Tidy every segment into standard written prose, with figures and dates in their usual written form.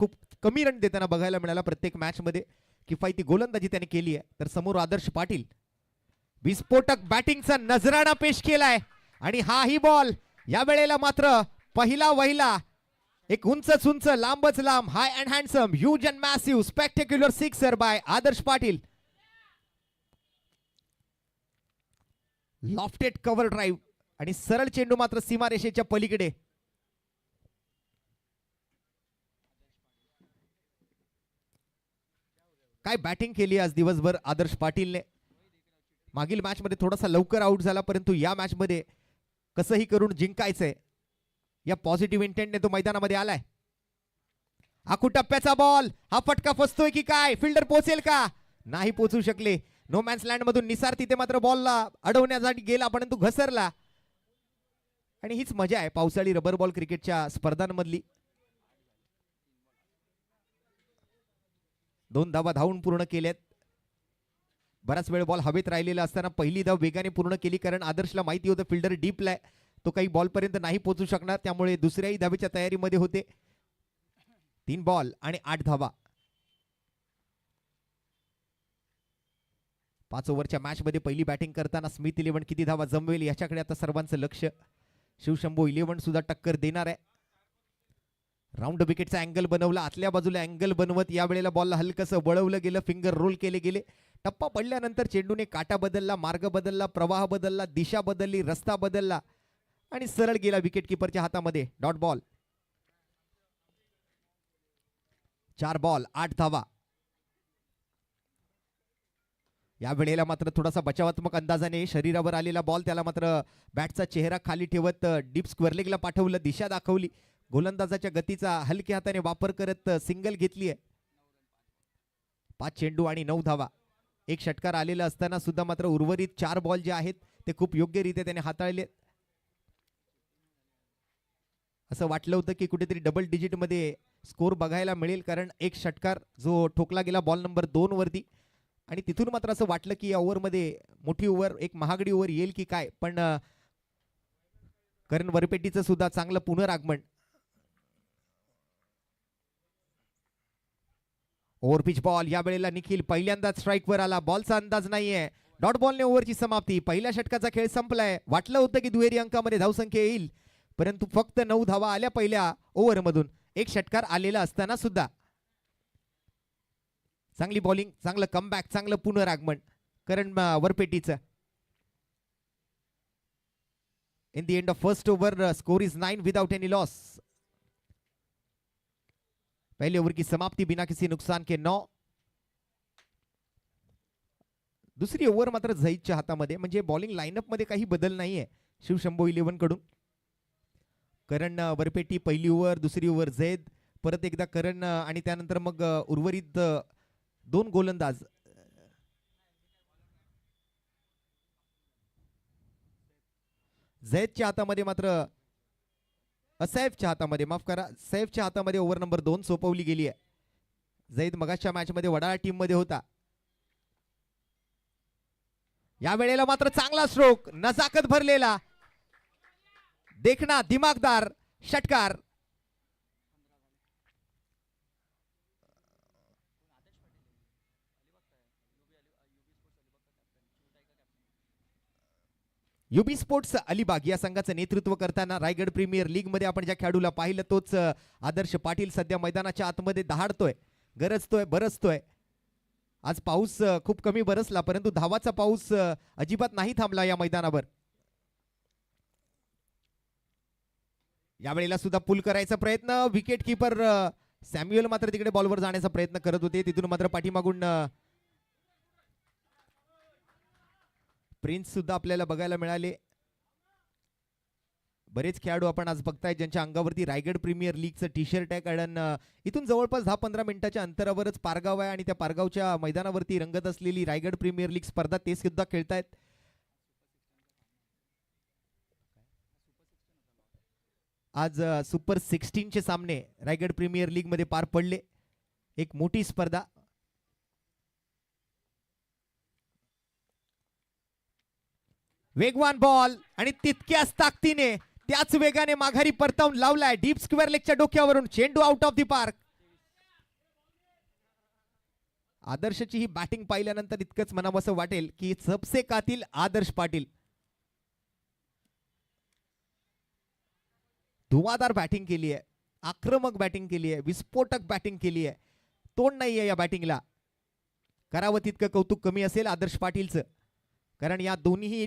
खूप कमी रन देताना बघायला मिळाला प्रत्येक मॅच मध्ये. किफायती गोलंदाजी त्याने केली आहे. तर समोर आदर्श पाटील विस्फोटक बॅटिंगचा नजराणा पेश केलाय आणि हाही बॉल या वेळेला मात्र पहिला वहिला एक उंचच उंच लांबच लांब high and handsome huge and massive spectacular sixer by Adarsh Patil. Lofted cover drive आणि सरळ चेंडू मात्र सीमारेषेच्या पलीकडे. काय बॅटिंग केली आज दिवसभर आदर्श पाटीलने. मागील मॅच मध्ये थोडासा लवकर आउट झाला परंतु या मॅच मध्ये कसंही करून जिंकायचंय या पॉझिटिव्ह इंटेंटने तो मैदानामध्ये आलाय. आखू टप्प्याचा बॉल हा फटका फसतोय की काय. फिल्डर पोहोचेल का. नाही पोहोचू शकले. नो मॅन्स लँड मधून निसार तिथे मात्र बॉलला अडवण्यासाठी गेला परंतु घसरला. आणि हीच मजा आहे पावसाळी रबर बॉल क्रिकेटच्या स्पर्धांमधली. 2 धावा धावून पूर्ण केल्यात. बराच वेळ बॉल हवेत राहिलेला असताना पहिली धाव वेगाने पूर्ण केली कारण आदर्शला माहिती होतं फिल्डर डीपला आहे, तो काही बॉल पर्यंत नाही पोहोचू शकणार. त्यामुळे दुसऱ्याही धावेच्या तयारीमध्ये होते. 3 बॉल आणि 8 धावा. 5 ओव्हरच्या मॅच मध्ये पहिली बॅटिंग करताना स्मिथ 11 किती धावा जमवेल याच्याकडे आता सर्वांचं लक्ष. शिवशंभू 11 सुद्धा टक्कर देणार आहे. राऊंड विकेटचा अँगल बनवला, आतल्या बाजूला अँगल बनवत या वेळेला बॉलला हलकसं वळवलं गेलं, फिंगर रोल केले गेले. टप्पा पडल्यानंतर चेंडूने काटा बदलला, मार्ग बदलला, प्रवाह बदलला, दिशा बदलली, रस्ता बदलला आणि सरळ गेला विकेट किपरच्या हातामध्ये. Dot ball. 4 बॉल 8 धावा. या वेळेला मात्र थोडासा बचावात्मक अंदाजाने शरीरावर आलेला बॉल त्याला मात्र बॅटचा चेहरा खाली ठेवत डीप स्क्वेअर लेगला पाठवलं, दिशा दाखवली. गोलंदाजाच्या गतीचा हलक्या हाताने वापर करत सिंगल घेतली आहे. 5 चेंडू आणि 9 धावा. एक षटकार आलेला असताना सुद्धा मात्र उर्वरित 4 बॉल जे आहेत ते खूप योग्यरीत्या त्याने हाताळले. असं वाटलं होतं की कुठेतरी डबल डिजिट मध्ये स्कोर बघायला मिळेल कारण एक षटकार जो ठोकला गेला बॉल नंबर 2 वरती आणि तिथून मात्र असं वाटलं की या ओव्हरमध्ये मोठी ओव्हर एक महागडी ओव्हर येईल की काय, पण करण वरपेटीचं सुद्धा चांगलं पुनरागमन. ओव्हरपिच बॉल या वेळेला निखिल पहिल्यांदाच स्ट्राईकवर आला. बॉलचा अंदाज नाहीये. डॉट बॉलने ओव्हरची समाप्ती. पहिल्या षटकाचा खेळ संपलाय. वाटलं होतं की दुहेरी अंकामध्ये धावसंख्या येईल परंतु फक्त 9 धावा आल्या पहिल्या ओव्हरमधून, एक षटकार आलेला असताना सुद्धा. चांगली बॉलिंग, चांगलं कमबॅक, चांगलं पुनरागमन करण वरपेटीचं. In the end of first over score is 9 without any loss. पहले ओवर की समाप्ति बिना किसी नुकसान के 9. दुसरी ओव्हर मात्र झैदच्या हातामध्ये, म्हणजे बॉलिंग लाईनअप मध्ये काही बदल नाहीये शिवशंभू 11 कडून. करण वरपेटी पहिली ओव्हर, दुसरी ओव्हर झैद, परत एकदा करण आणि त्यानंतर मग उर्वरित 2 गोलंदाज. झैदच्या हातामध्ये मात्र सैफच्या हातामध्ये, माफ करा, सैफच्या हातामध्ये ओव्हर नंबर 2 सोपवली गेली आहे. झैद मगाच्या मॅच मध्ये वडाळा टीम मध्ये होता. या वेळेला मात्र चांगला स्ट्रोक, नजाकत भरलेला, देखना दिमागदार षटकार. युबी स्पोर्ट्स अलिबाग या संघाचं नेतृत्व करताना रायगड प्रीमियर लीग मध्ये आपण ज्या खेळाडूला पाहिलं तोच आदर्श पाटील सध्या मैदानाच्या आतमध्ये दहाडतोय, गरजतोय, बरसतोय. आज पाऊस खूप कमी बरसला परंतु धावाचा पाऊस अजिबात नाही थांबला या मैदानावर. यावेळेला सुद्धा पुल करायचा प्रयत्न, विकेट कीपर सॅम्युअल मात्र तिकडे बॉलवर जाण्याचा प्रयत्न करत होते. तिथून मात्र पाठीमागून प्रिन्स सुद्धा आपल्याला बघायला मिळाले. बरेच खेळाडू आपण आज बघताय ज्यांच्या अंगावरती रायगड प्रीमियर लीगचं टी शर्ट आहे, कारण इथून जवळपास 10-15 मिनिटाच्या अंतरावरच पारगाव आहे आणि त्या पारगावच्या मैदानावरती रंगत असलेली रायगड प्रीमियर लीग स्पर्धा ते सुद्धा खेळतायत. आज सुपर 16 चे सामने रायगड प्रीमियर लीग मध्ये पार पडले. एक मोठी स्पर्धा. वेगवान बॉल आणि तितक्याच ताकदीने त्याच वेगाने माघारी परतावून लावलाय डीप स्क्वेअर लेगच्या डोक्यावरून. चेंडू आउट ऑफ द पार्क. आदर्शची ही बॅटिंग पाहिल्यानंतर इतकंच मनावसं वाटेल की सबसे कातील आदर्श पाटील. धुवाधार बॅटिंग केली आहे, आक्रमक बॅटिंग केली आहे, विस्फोटक बॅटिंग केली आहे. तोंड नाहीये या बॅटिंगला. करावं तितकं कौतुक कमी असेल आदर्श पाटीलचं. कारण या दोन्ही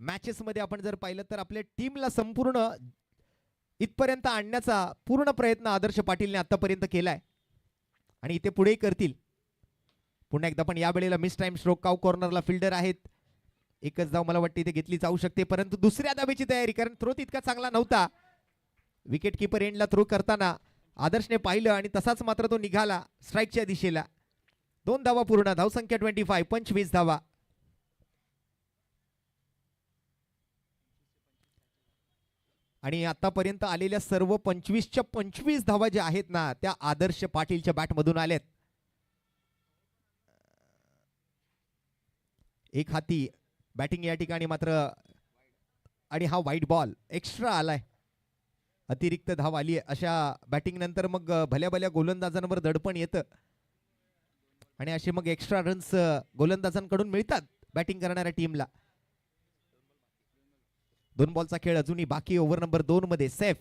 मॅचेस मध्ये आपण जर पाहिलं तर आपल्या टीमला संपूर्ण इथपर्यंत आणण्याचा पूर्ण प्रयत्न आदर्श पाटीलने आतापर्यंत केलाय आणि इथे पुढेही करतील. पुन्हा एकदा पण या वेळेला मिस टाइम स्ट्रोक. काव कॉर्नरला फिल्डर आहेत. एकच धाव मला वाटते इथे घेतली जाऊ शकते, परंतु दुसऱ्या धावेची तयारी, कारण थ्रो तितका चांगला नव्हता. विकेट किपर एंडला थ्रो करताना आदर्शने पाहिलं आणि तसाच मात्र तो निघाला स्ट्राईकच्या दिशेला. 2 धावा पूर्ण. धावसंख्या 25, 25 धावा. आणि आतापर्यंत आलेल्या सर्व 25च्या 25 धावा ज्या आहेत ना त्या आदर्श पाटीलच्या बॅटमधून आल्यात. एक हाती बॅटिंग या ठिकाणी मात्र, आणि हा वाईट बॉल एक्स्ट्रा आलाय. अतिरिक्त धाव आली आहे. अशा बॅटिंग नंतर मग भल्या भल्या गोलंदाजांवर दडपण येतं आणि असे मग एक्स्ट्रा रन्स गोलंदाजांकडून मिळतात बॅटिंग करणाऱ्या टीमला. 2 बॉलचा खेळ अजूनही बाकी. ओव्हर नंबर 2 मध्ये सेफ.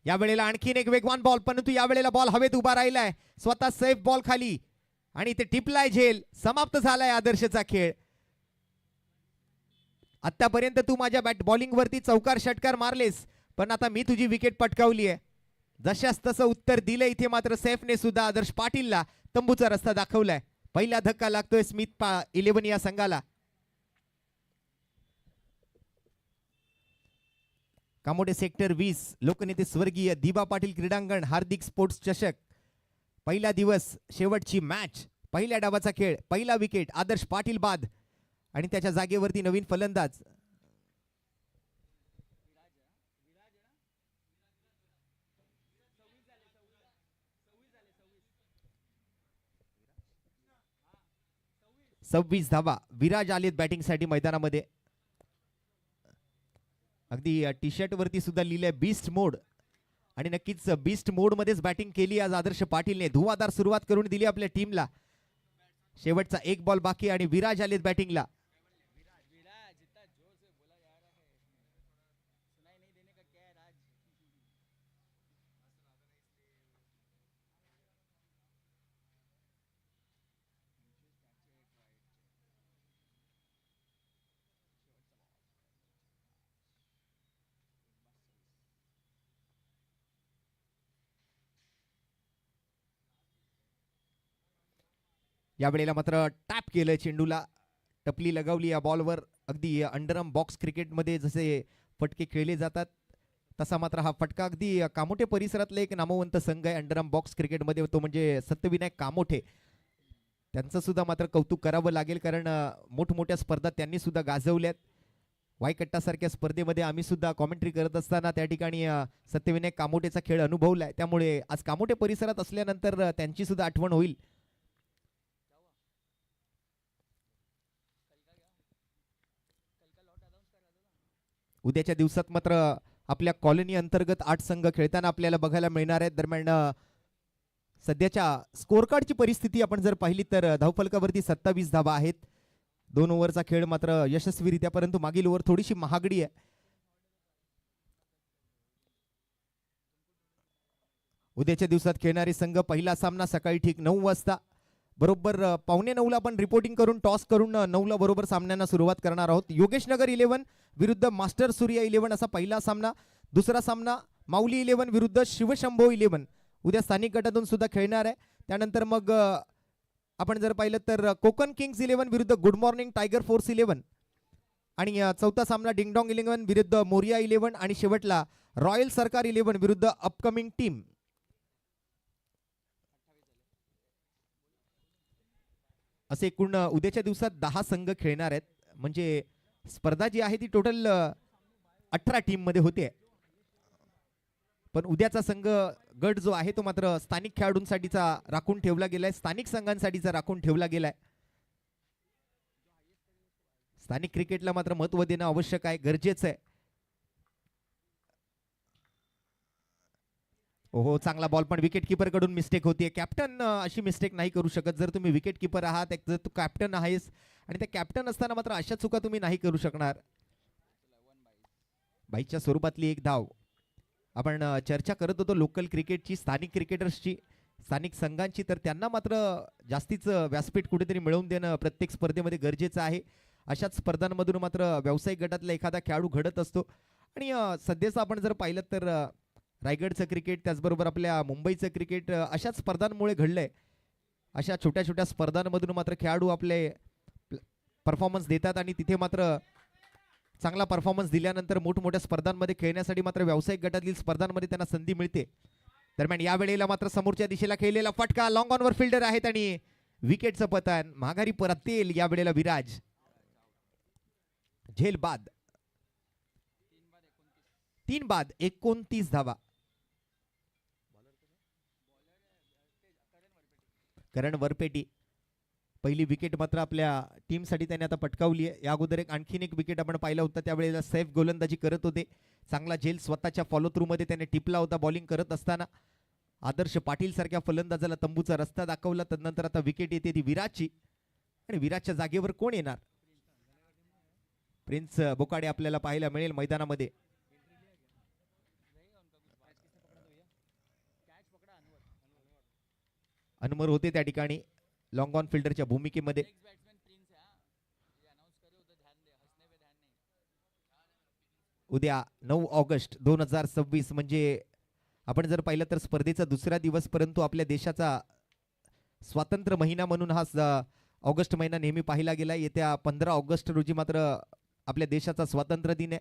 या वेळेला आणखीन एक वेगवान बॉल, परंतु या वेळेला बॉल हवेत उभा राहिलाय. स्वतः सेफ बॉल खाली आणि ते टिपलाय झेल. समाप्त झालाय आदर्शचा खेळ. आतापर्यंत तू माझ्या बॉलिंग वरती चौकार षटकार मारलेस, पण आता मी तुझी विकेट पटकावली आहे. जशास तसं उत्तर दिलं इथे मात्र सेफने सुद्धा आदर्श पाटीलला तंबूचा रस्ता दाखवलाय. पहिला धक्का लागतोय स्मिथ 11 या संघाला. कामोडे सेक्टर 20 लोकनेते स्वर्गीय दिबा पाटील क्रीडांगण हार्दिक स्पोर्ट्स चषक. पहिला दिवस, शेवटची मॅच, पहिल्या डावाचा खेळ, पहिला विकेट आदर्श पाटील बाद आणि त्याच्या जागेवरती नवीन फलंदाज. सव्वीस धावा. विराज आलेत बॅटिंगसाठी मैदानामध्ये. अगदी टी शर्ट वरती सुद्धा लिहिलंय बीस्ट मोड आणि नक्कीच बीस्ट मोड मध्येच बॅटिंग केली आज आदर्श पाटीलने. धुवाधार सुरुवात करून दिली आपल्या टीमला. शेवटचा 1 बॉल बाकी आणि विराज आलेत बॅटिंगला. या वेळेला मात्र टॅप केलं चेंडूला, टपली लगावली या बॉलवर. अगदी अंडरआर्म बॉक्स क्रिकेटमध्ये जसे फटके खेळले जातात तसा मात्र हा फटका अगदी कामोठे परिसरातला एक नामवंत संघ आहे अंडरआर्म बॉक्स क्रिकेटमध्ये, तो म्हणजे सत्यविनायक कामोठे. त्यांचं सुद्धा मात्र कौतुक करावं लागेल, कारण मोठमोठ्या स्पर्धा त्यांनी सुद्धा गाजवल्यात. वायकट्टासारख्या स्पर्धेमध्ये आम्ही सुद्धा कॉमेंट्री करत असताना त्या ठिकाणी सत्यविनायक कामोठेचा खेळ अनुभवलाय. त्यामुळे आज कामोठे परिसरात असल्यानंतर त्यांची सुद्धा आठवण होईल. उद्याच्या दिवसात मात्र आपल्या कॉलनी अंतर्गत 8 संघ खेळताना आपल्याला बघायला मिळणार आहेत. दरम्यान सध्याच्या स्कोर कार्डची परिस्थिती आपण जर पाहिली तर धावफलकावरती 27 धावा आहेत. 2 ओव्हरचा खेळ मात्र यशस्वीरित्या, परंतु मागील ओव्हर थोडीशी महागडी आहे. उद्याच्या दिवसात खेळणारे संघ, पहिला सामना सकाळी ठीक 9 वाजता बरोबर 8:45 आपण रिपोर्टिंग करून टॉस करून 9 बरोबर सामन्यांना सुरुवात करणार आहोत. योगेश नगर 11 विरुद्ध मास्टर सूर्या 11 असा पहिला सामना. दुसरा सामना माऊली 11 विरुद्ध शिवशंभो 11 उद्या स्थानिक गटातून सुद्धा खेळणार आहे. त्यानंतर मग आपण जर पाहिलं तर कोकण किंग्स 11 विरुद्ध गुड मॉर्निंग टायगर फोर्स 11 आणि चौथा सामना डिंगडॉंग 11 विरुद्ध मोरिया 11 आणि शेवटला रॉयल सरकार 11 विरुद्ध अपकमिंग टीम. असे एकूण उद्याच्या दिवसात 10 संघ खेळणार आहेत. म्हणजे स्पर्धा जी आहे ती टोटल 18 टीम मध्ये होते, पण उद्याचा संघ गट जो आहे तो मात्र स्थानिक खेळाडूंसाठीचा राखून ठेवला गेलाय, स्थानिक संघांसाठीचा राखून ठेवला गेलाय. स्थानिक क्रिकेटला मात्र महत्त्व देणं आवश्यक आहे, गरजेचं आहे. हो, चांगला बॉल पण विकेट किपर कडून मिस्टेक होतीये. कॅप्टन अशी मिस्टेक नाही करू शकत. जर तुम्ही विकेट किपर आहात, जर तू कॅप्टन आहेस आणि त्या कॅप्टन असताना मात्र अशा चुका तुम्ही नाही करू शकणार. बाईच्या स्वरूपातली एक धाव. आपण चर्चा करत होतो लोकल क्रिकेटची, स्थानिक क्रिकेटर्सची, स्थानिक संघांची, तर त्यांना मात्र जास्तीच व्यासपीठ कुठेतरी मिळवून देणं प्रत्येक स्पर्धेमध्ये गरजेचं आहे. अशाच स्पर्धांमधून मात्र व्यावसायिक गटातला एखादा खेळाडू घडत असतो. आणि सध्याचं आपण जर पाहिलं तर रायगडचं क्रिकेट, त्याचबरोबर आपल्या मुंबईचं क्रिकेट अशाच स्पर्धांमुळे घडलंय. अशा छोट्या छोट्या स्पर्धांमधून मात्र खेळाडू आपले परफॉर्मन्स देतात आणि तिथे मात्र चांगला परफॉर्मन्स दिल्यानंतर मोठमोठ्या स्पर्धांमध्ये खेळण्यासाठी मात्र व्यावसायिक गटातील स्पर्धांमध्ये त्यांना संधी मिळते. दरम्यान या वेळेला मात्र समोरच्या दिशेला खेळलेला फटका, लॉंग ऑनवर फिल्डर आहेत आणि विकेटचं पतन. माघारी परत येईल या वेळेला विराज. झेल बाद 3 बाद 29 धावा. करण वरपेटी पहिली विकेट मात्र आपल्या टीमसाठी त्याने आता पटकावली आहे. या अगोदर आणखीन एक विकेट आपण पाहिला होता, त्यावेळेला सैफ गोलंदाजी करत होते. चांगला झेल स्वतःच्या फॉलो थ्रू मध्ये त्याने टिपला होता बॉलिंग करत असताना. आदर्श पाटील सारख्या फलंदाजाला तंबूचा रस्ता दाखवला. तदनंतर आता विकेट येते ती विराजची आणि विराजच्या जागेवर कोण येणार? प्रिन्स बोकाडे आपल्याला पाहायला मिळेल मैदानामध्ये. अनवर होते त्या ठिकाणी लॉंग ऑन फिल्डरच्या भूमिकेमध्ये. उद्या 9 ऑगस्ट 2026 म्हणजे आपण जर पाहिलं तर स्पर्धेचा दुसरा दिवस, परंतु आपल्या देशाचा स्वातंत्र्य महिना म्हणून हा ऑगस्ट महिना नेहमी पाहिला गेला. येत्या 15 ऑगस्ट रोजी मात्र आपल्या देशाचा स्वातंत्र्य दिन आहे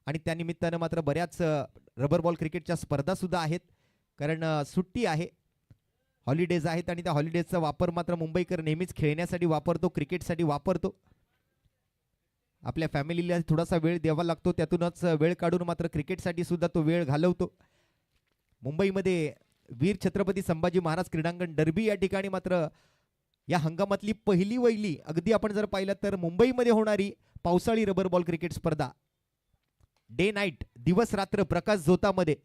आणि त्यानिमित्तानं मात्र बऱ्याच रबर बॉल क्रिकेटच्या स्पर्धा सुद्धा आहेत. कारण सुट्टी आहे, हॉलिडेज आहेत आणि त्या हॉलिडेजचा वापर मात्र मुंबईकर नेहमीच खेळण्यासाठी वापरतो, क्रिकेटसाठी वापरतो. आपल्या फॅमिलीला थोडासा वेळ द्यावा लागतो, त्यातूनच वेळ काढून मात्र क्रिकेटसाठी सुद्धा तो वेळ घालवतो. मुंबईमध्ये वीर छत्रपती संभाजी महाराज क्रीडांगण डर्बी या ठिकाणी मात्र या हंगामातली पहिली वहिली अगदी आपण जर पाहिलं तर मुंबईमध्ये होणारी पावसाळी रबर बॉल क्रिकेट स्पर्धा, डे नाईट, दिवस रात्र प्रकाश झोतामध्ये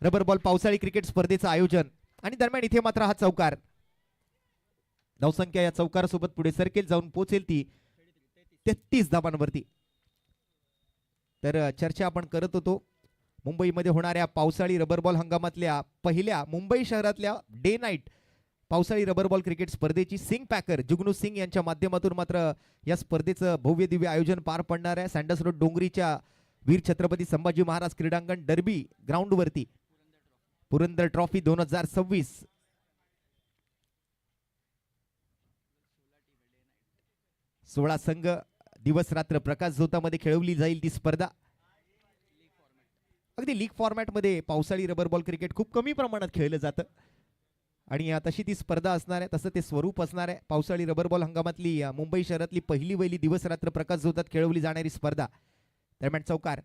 रबर बॉल पावसाळी क्रिकेट स्पर्धेचं आयोजन. आणि दरम्यान इथे मात्र हा चौकार, धावसंख्या या चौकारासोबत पुढे सरकेल, जाऊन पोहोचेल ती 33 धावांवरती. तर चर्चा आपण करत होतो मुंबईमध्ये होणाऱ्या पावसाळी रबर बॉल हंगामातल्या पहिल्या मुंबई शहरातल्या डे नाईट पावसाळी रबर बॉल क्रिकेट स्पर्धेची. सिंग पॅकर जुगनू सिंग यांच्या माध्यमातून मात्र या स्पर्धेचं भव्य दिव्य आयोजन पार पडणार आहे सँडर्स रोड डोंगरीच्या वीर छत्रपती संभाजी महाराज क्रीडांगण डर्बी ग्राउंडवरती. पुरंदर ट्रॉफी 2026. 16 संघ, दिवस रात्र प्रकाश झोतामध्ये खेळवली जाईल ती स्पर्धा. अगदी लीग फॉर्मॅटमध्ये पावसाळी रबर बॉल क्रिकेट खूप कमी प्रमाणात खेळलं जातं आणि तशी ती स्पर्धा असणार आहे, तसं ते स्वरूप असणार आहे. पावसाळी रबर बॉल हंगामातली मुंबई शहरातली पहिली वहिली दिवस रात्र प्रकाश झोतात खेळवली जाणारी स्पर्धा. दरम्यान चौकार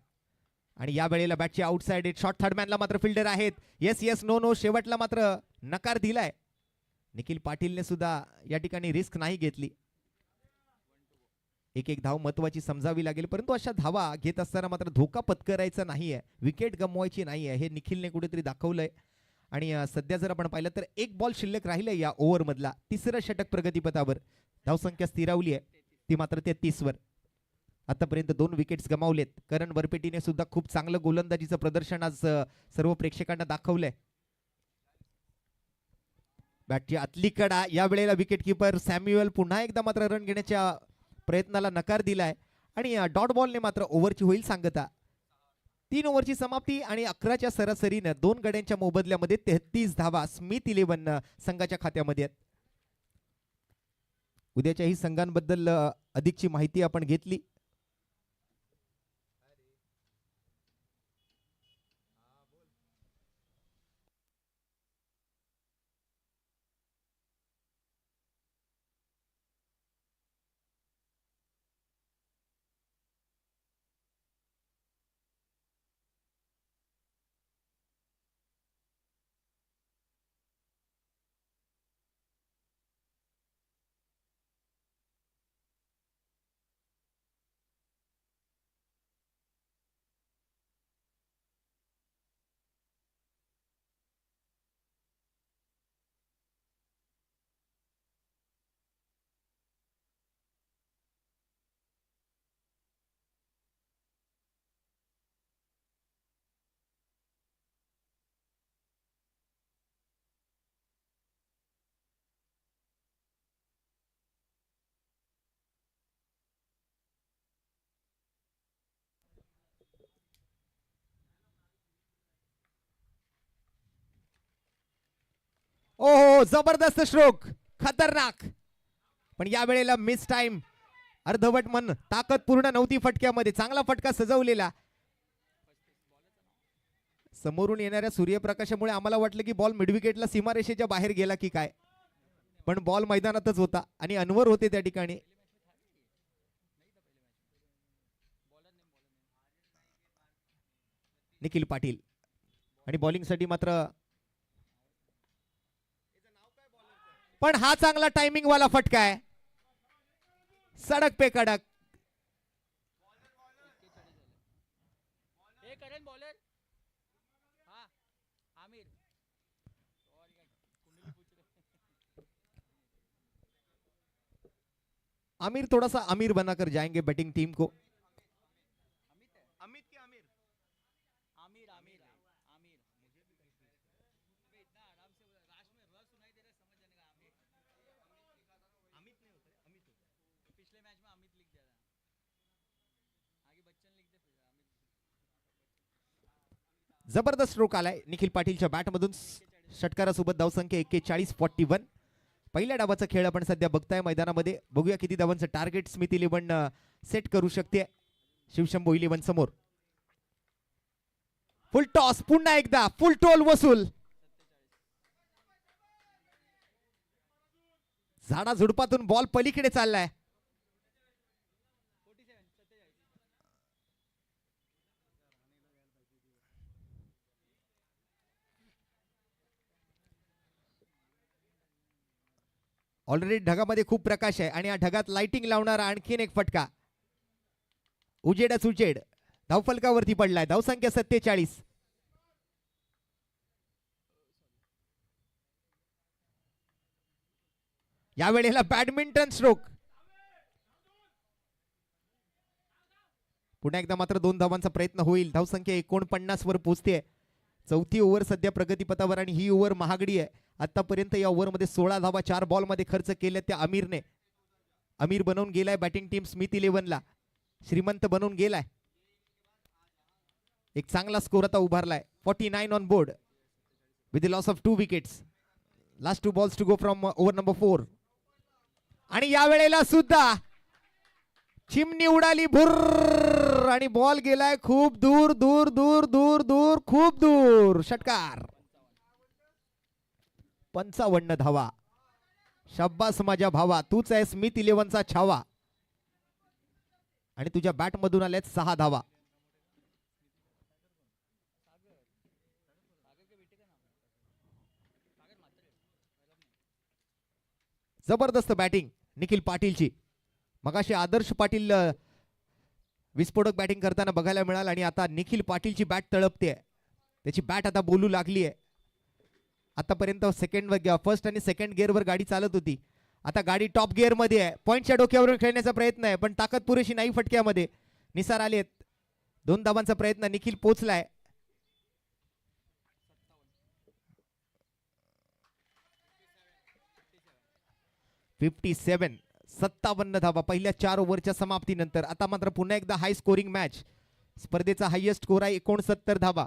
आणि या वेळेला बॅटची आउटसाइड एट, शॉर्ट थर्ड मॅनला मात्र फिल्डर आहेत. येस येस नो नो, शेवटला मात्र नकार दिलाय. निखिल पाटीलने सुद्धा या ठिकाणी रिस्क नाही घेतली. एक एक धाव महत्वाची समजावी लागेल, परंतु अशा धावा घेत असताना मात्र धोका पत्करायचा नाहीये, विकेट गमवायची नाहीये, हे निखिलने कुठेतरी दाखवलंय. आणि सध्या जर आपण पाहिलं तर एक बॉल शिल्लक राहिलाय या ओव्हर मधला. तिसरं षटक प्रगतीपथावर, धावसंख्या स्थिरावली आहे ती मात्र 33 वर. आतापर्यंत 2 विकेट्स गमावलेत. करण वरपेटीने सुद्धा खूप चांगलं गोलंदाजीचं प्रदर्शन आज सर्व प्रेक्षकांना दाखवलंय. बॅटची आतली कडा, या वेळेला विकेट किपर सॅम्युअल पुन्हा एकदा मात्र रन घेण्याच्या प्रयत्नाला नकार दिलाय आणि डॉट बॉलने मात्र ओव्हरची होईल सांगता. 3 ओव्हरची समाप्ती आणि 11च्या सरासरीनं 2 गड्यांच्या मोबदल्यामध्ये 33 धावा स्मिथ 11 संघाच्या खात्यामध्ये आहेत. उद्याच्याही संघांबद्दल अधिकची माहिती आपण घेतली. जबरदस्त स्ट्रोक, खतरनाक. पण या वेळेला मिस टाइम, अर्धवट मन, ताकद पूर्ण नव्हती फटक्यामध्ये. चांगला फटका सजवलेला. समोरून येणाऱ्या सूर्यप्रकाशामुळे आम्हाला वाटलं की बॉल मिडविकेटला सीमारेषेच्या बाहेर गेला की काय, पण बॉल मैदानातच होता आणि अनवर होते त्या ठिकाणी. निखिल पाटील आणि बॉलिंग साठी मात्र, पण हा चांगला टायमिंग वाला फटका आहे. सडक पे कडक. आमिर थोड़ा सा अमीर बनाकर जाएंगे बैटिंग टीम को. जबरदस्त स्ट्रोक आलाय निखिल पाटीलच्या बॅटमधून. षटकारासोबत धावसंख्या 41-41. पहिल्या डावाचा खेळ आपण सध्या बघताय मैदानामध्ये. बघूया किती धावांचं टार्गेट स्मिथ इलेव्हन सेट करू शकते शिवशंभो इलेव्हन समोर. फुल टॉस, पुन्हा एकदा फुल टोल वसूल. झाडा झुडपातून बॉल पलीकडे चाललाय. ऑलरेडी ढगामध्ये खूप प्रकाश आहे आणि या ढगात लाइटिंग लावणारा आणखीन एक फटका. उजेडच उजेड धावफलकावरती पडलाय. धावसंख्या 47. या वेळेला बॅडमिंटन स्ट्रोक. पुन्हा एकदा मात्र 2 धावांचा प्रयत्न होईल. धावसंख्या 49 वर पोहोचते. चौथी ओव्हर सध्या प्रगतीपथावर आणि ही ओव्हर महागडी आहे. आतापर्यंत या ओव्हरमध्ये 16 धावा 4 बॉलमध्ये खर्च केल्या त्या आमिरने. आमिर बनवून गेलाय बॅटिंग टीम स्मिथ इलेव्हनला, श्रीमंत बनवून गेलाय. एक चांगला स्कोर आता उभारलाय. 49 on board with the loss of 2 wickets. Last 2 balls to go from over number 4. आणि या वेळेला सुद्धा चिमणी उडाली भुर्र आणि बॉल गेलाय खूप दूर दूर दूर दूर दूर खूप दूर. षटकार. 55 धावा. शाब्बास माझ्या भावा, तूच आहे स्मिथ इलेव्हनचा छावा. आणि तुझ्या बॅट मधून आल्यात 6 धावा. जबरदस्त बॅटिंग निखिल पाटीलची. मगाशी आदर्श पाटील विस्फोटक बॅटिंग करताना बघायला मिळालं आणि आता निखिल पाटीलची बॅट तळपते. त्याची बॅट आता बोलू लागली आहे. आतापर्यंत फर्स्ट आणि सेकंड गिअरवर गाडी चालत होती. आता गाडी टॉप गिअर मध्ये आहे. पॉइंटच्या डोक्यावरून खेळण्याचा प्रयत्न आहे पण ताकद पुरेशी नाही फटक्यामध्ये. निसार आलेत. 2 धावांचा प्रयत्न. निखिल पोचलाय. (57) 57 धावा पहिल्या 4 ओव्हरच्या समाप्तीनंतर. आता मात्र पुन्हा एकदा हाय स्कोरिंग मॅच. स्पर्धेचा हायएस्ट स्कोर आहे 69 धावा.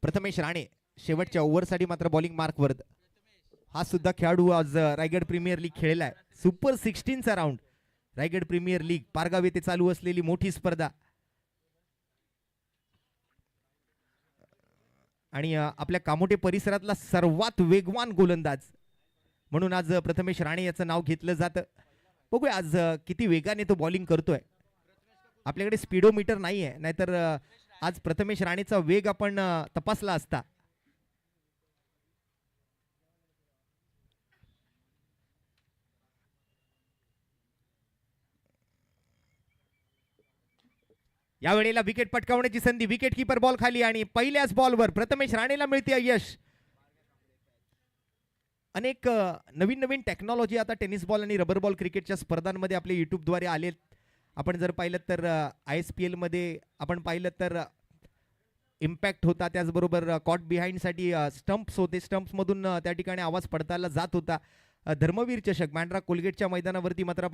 प्रथमेश राणे शेवटच्या ओव्हरसाठी मात्र बॉलिंग मार्कवर. हा सुद्धा खेळाडू आज रायगड प्रीमियर लीग खेळलाय. सुपर 16चा round. Raigad premier league Pargaon येथे चालू असलेली मोठी स्पर्धा. आणि आपल्या कामोठे परिसरातला सर्वात वेगवान गोलंदाज म्हणून आज प्रथमेश राणे याचं नाव घेतलं जातं. बघूया आज किती वेगाने तो बॉलिंग करतोय. आपल्याकडे स्पीडोमीटर नाहीये, नाहीतर आज प्रथमेश राणेचा वेग आपण तपासला असता. या वेळेला विकेट पटकावण्याची संधी. विकेट कीपर बॉल खाली आणि पहिल्याच बॉलवर प्रथमेश राणेला मिळते यश. अनेक नवीन नवीन टेक्नॉलॉजी आता टेनिस बॉल आणि रबर बॉल क्रिकेटच्या स्पर्धांमध्ये आपल्या इम्पॅक्ट होता, त्याचबरोबर कॉट बिहाइंडसाठी स्टंप्स होते, स्टंप्समधून त्या ठिकाणी आवाज पडताना जात होता. धर्मवीर चषक बँड्रा कोलगेटच्या मैदानावरती मात्र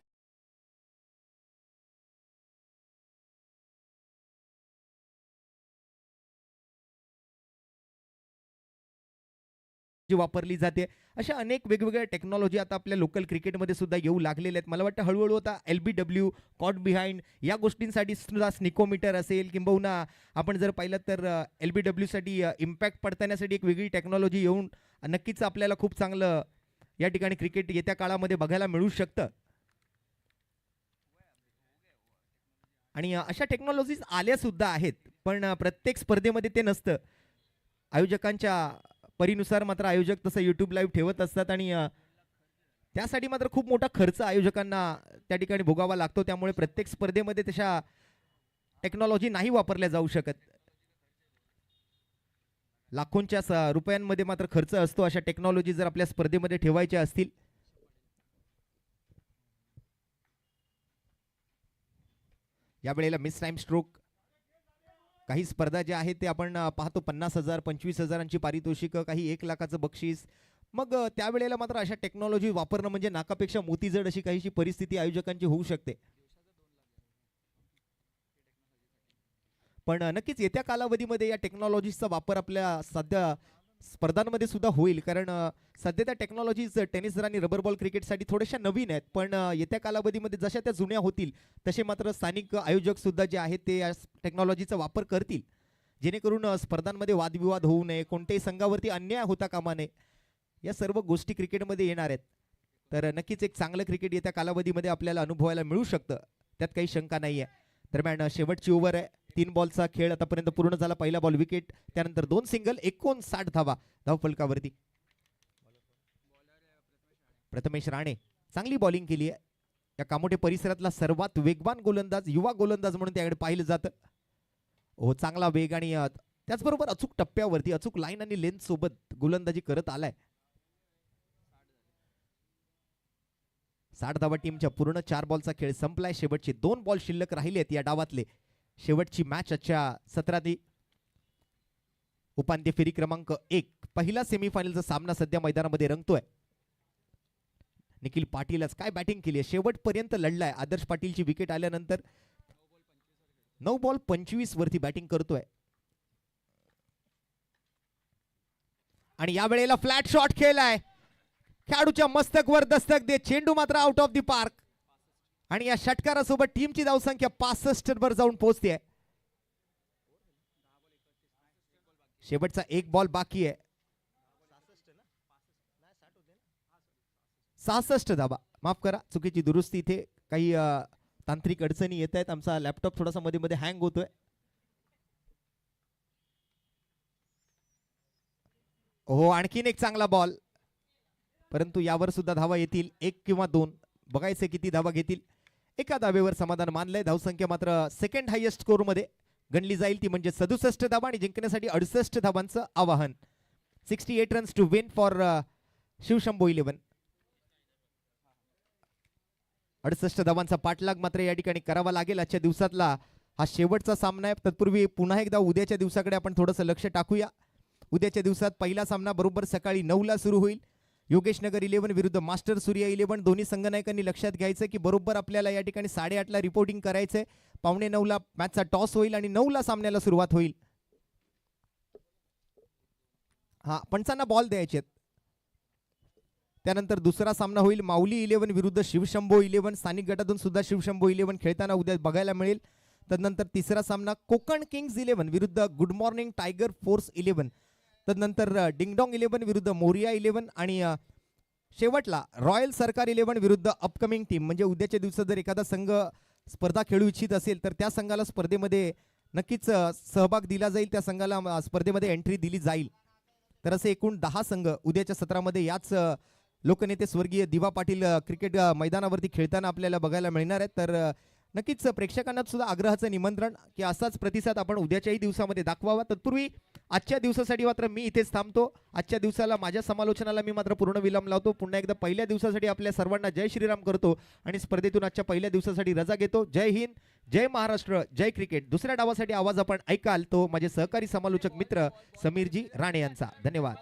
जी वापरली जाते. अशा अनेक वेगवेगळ्या टेक्नॉलॉजी आता आपल्या लोकल क्रिकेटमध्ये सुद्धा येऊ लागलेल्या आहेत. मला वाटतं हळूहळू आता LBW, कॉट बिहाइंड या गोष्टींसाठी सुद्धा स्निकोमीटर असेल, किंबहुना आपण जर पाहिलं तर LBW साठी इम्पॅक्ट पडताण्यासाठी एक वेगळी टेक्नॉलॉजी येऊन नक्कीच आपल्याला खूप चांगलं या ठिकाणी क्रिकेट येत्या काळामध्ये बघायला मिळू शकतं. आणि अशा टेक्नॉलॉजीज आल्या सुद्धा आहेत, पण प्रत्येक स्पर्धेमध्ये ते नसतं. आयोजकांच्या परीनुसार मात्र आयोजक तसं यूट्यूब लाईव्ह ठेवत असतात आणि त्यासाठी मात्र खूप मोठा खर्च आयोजकांना त्या ठिकाणी भोगावा लागतो. त्यामुळे प्रत्येक स्पर्धेमध्ये तशा टेक्नॉलॉजी नाही वापरल्या जाऊ शकत. लाखोंच्या रुपयांमध्ये मात्र खर्च असतो अशा टेक्नॉलॉजी जर आपल्या स्पर्धेमध्ये ठेवायच्या असतील. यावेळेला मिस टाइम स्ट्रोक, काही स्पर्धा ज्या आहेत ते आपण पाहतो 50,000 25,000ची पारितोषिक, काही 1 लाखाचं बक्षीस. मग त्यावेळेला मात्र अशा टेक्नॉलॉजी वापरणं म्हणजे नाकापेक्षा मोती जड अशी काहीशी परिस्थिती आयोजकांची होऊ शकते. पण नक्कीच येत्या कालावधीमध्ये या टेक्नॉलॉजीचा वापर आपल्या सध्या स्पर्धांमध्ये सुद्धा होईल, कारण सध्या त्या टेक्नॉलॉजीज टेनिस आणि रबर बॉल क्रिकेटसाठी थोड्याशा नवीन आहेत, पण येत्या कालावधीमध्ये जशा त्या जुन्या होतील तसे मात्र स्थानिक आयोजक सुद्धा जे आहेत ते या टेक्नॉलॉजीचा वापर करतील, जेणेकरून स्पर्धांमध्ये वादविवाद होऊ नये, कोणत्याही संघावरती अन्याय होता कामा नये. या सर्व गोष्टी क्रिकेटमध्ये येणार आहेत. तर नक्कीच एक चांगलं क्रिकेट येत्या कालावधीमध्ये आपल्याला अनुभवायला मिळू शकतं, त्यात काही शंका नाही आहे. दरम्यान शेवटची ओव्हर आहे, 3 बॉलचा खेळ आतापर्यंत पूर्ण झाला. पहिला बॉल विकेट, त्यानंतर 2 सिंगल, 59 धावा धावफलकावरती. प्रथमेश राणे चांगली बॉलिंग केली आहे. या कामोठे परिसरातला सर्वात वेगवान गोलंदाज, युवा गोलंदाज म्हणून त्याकडे पाहिलं जातं. हो, चांगला वेग आणि त्याचबरोबर अचूक टप्प्यावरती अचूक लाईन आणि लेंथ सोबत गोलंदाजी करत आलाय. 60 धावा टीमच्या. पूर्ण 4 बॉलचा खेळ संपलाय. शेवटचे 2 बॉल शिल्लक राहिलेत या डावातले. शेवटची मॅच आजच्या सत्रातील उपांत्य फेरी क्रमांक 1 पहिला सेमीफायनलचा सामना सध्या मैदानामध्ये रंगतोय. निखिल पाटीलच काय बॅटिंग केली आहे, शेवटपर्यंत लढलाय. आदर्श पाटीलची विकेट आल्यानंतर 9 बॉल 25 वरती बॅटिंग करतोय. आणि या वेळेला फ्लॅट शॉट खेळलाय, खेळाडूच्या मस्तकवर दस्तक दे, चेंडू मात्र आउट ऑफ द पार्क. आणि या षटकारासोबत टीमची धावसंख्या 65 वर जाऊन पोहोचते. शेवटचा 1 बॉल बाकी आहे. 66 धावा, माफ करा चुकीची दुरुस्ती, इथे काही तांत्रिक अडचणी येत आहेत. आमचा लॅपटॉप थोडासा मध्ये मध्ये हँग होतोय. हो, आणखीन एक चांगला बॉल, परंतु यावर सुद्धा धावा येतील, 1 किंवा 2, बघायचे किती धावा घेतील. एका धावेवर समाधान मानलंय. धावसंख्या मात्र सेकंड हायेस्ट स्कोर मध्ये गणली जाईल, ती म्हणजे 67 धावा आणि जिंकण्यासाठी 68 धावांचं आवाहन. 68 runs to win for Shivshambho 11. 68 धावांचा पाठलाग मात्र या ठिकाणी करावा लागेल. आजच्या दिवसातला हा शेवटचा सामना आहे. तत्पूर्वी पुन्हा एकदा उद्याच्या दिवसाकडे आपण थोडंसं लक्ष टाकूया. उद्याच्या दिवसात पहिला सामना बरोबर सकाळी 9ला सुरू होईल. योगेश नगर 11 विरुद्ध मास्टर सूर्या 11. दोन्ही संघनायकांनी लक्षात घ्यायचं की बरोबर आपल्याला या ठिकाणी 8:30ला रिपोर्टिंग करायचंय. 8:45ला मॅचचा टॉस होईल आणि 9ला सामन्याला सुरुवात होईल. हा, पंचांना बॉल द्यायचे. त्यानंतर दुसरा सामना होईल माऊली 11 विरुद्ध शिवशंभो 11. स्थानिक गटातून सुद्धा शिवशंभो 11 खेळताना उद्या बघायला मिळेल. तदनंतर तिसरा सामना कोकण किंग्स 11 विरुद्ध गुड मॉर्निंग टायगर फोर्स 11. तदनंतर डिंगडॉंग 11 विरुद्ध मोरिया 11 आणि शेवटला रॉयल सरकार 11 विरुद्ध अपकमिंग टीम. म्हणजे उद्याच्या दिवसात जर एखादा संघ स्पर्धा खेळू इच्छित असेल तर त्या संघाला स्पर्धेमध्ये नक्कीच सहभाग दिला जाईल, त्या संघाला स्पर्धेमध्ये एंट्री दिली जाईल. तर असे एकूण 10 संघ उद्याच्या सत्रामध्ये याच लोकनेते स्वर्गीय दिवा पाटील क्रिकेट मैदानावरती खेळताना आपल्याला बघायला मिळणार आहेत. तर नक्कीच प्रेक्षकांना सुद्धा आग्रहाचं निमंत्रण की असाच प्रतिसाद आपण उद्याच्याही दिवसामध्ये दाखवावा. तत्पूर्वी आजच्या दिवसासाठी मात्र मी इथेच थांबतो. आजच्या दिवसाला माझ्या समालोचनाला मी मात्र पूर्ण विराम लावतो. पुन्हा एकदा पहिल्या दिवसासाठी आपल्या सर्वांना जय श्रीराम करतो आणि स्पर्धेतून आजच्या पहिल्या दिवसासाठी रजा घेतो. जय हिंद, जय महाराष्ट्र, जय क्रिकेट. दुसऱ्या डावासाठी आवाज आपण ऐकाल तो माझे सहकारी समालोचक मित्र समीरजी राणे यांचा. धन्यवाद.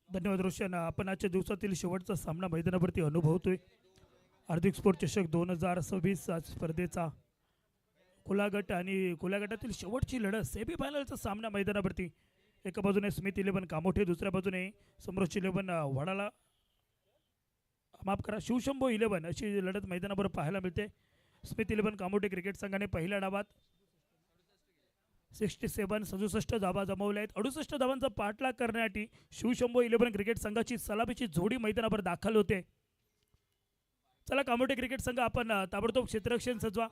धन्यवाद रोशन. आपण आजच्या दिवसातील शेवटचा सामना मैदानावरती अनुभवतोय. हार्दिक स्पोर्ट चषक 2026 स्पर्धेचा खुला गट आणि खुल्या गटातील शेवटची लढत सेमीफायनलचा सामना मैदानावरती. एका बाजूने स्मिथ 11 कामोठे, दुसऱ्या बाजूने समोरची 11 वडाला माफ करा शिवशंभो 11 अशी लढत मैदानावर पाहायला मिळते. स्मिथ 11 कामोठे क्रिकेट संघाने पहिल्या डावात 67 धावा जमवल्या आहेत. 68 धावांचा पाठलाग करण्यासाठी शिवशंभो 11 क्रिकेट संघाची सलामीची जोडी मैदानावर दाखल होते. चला कामोठे क्रिकेट संघ आपण ताबडतोब क्षेत्ररक्षण सजवा.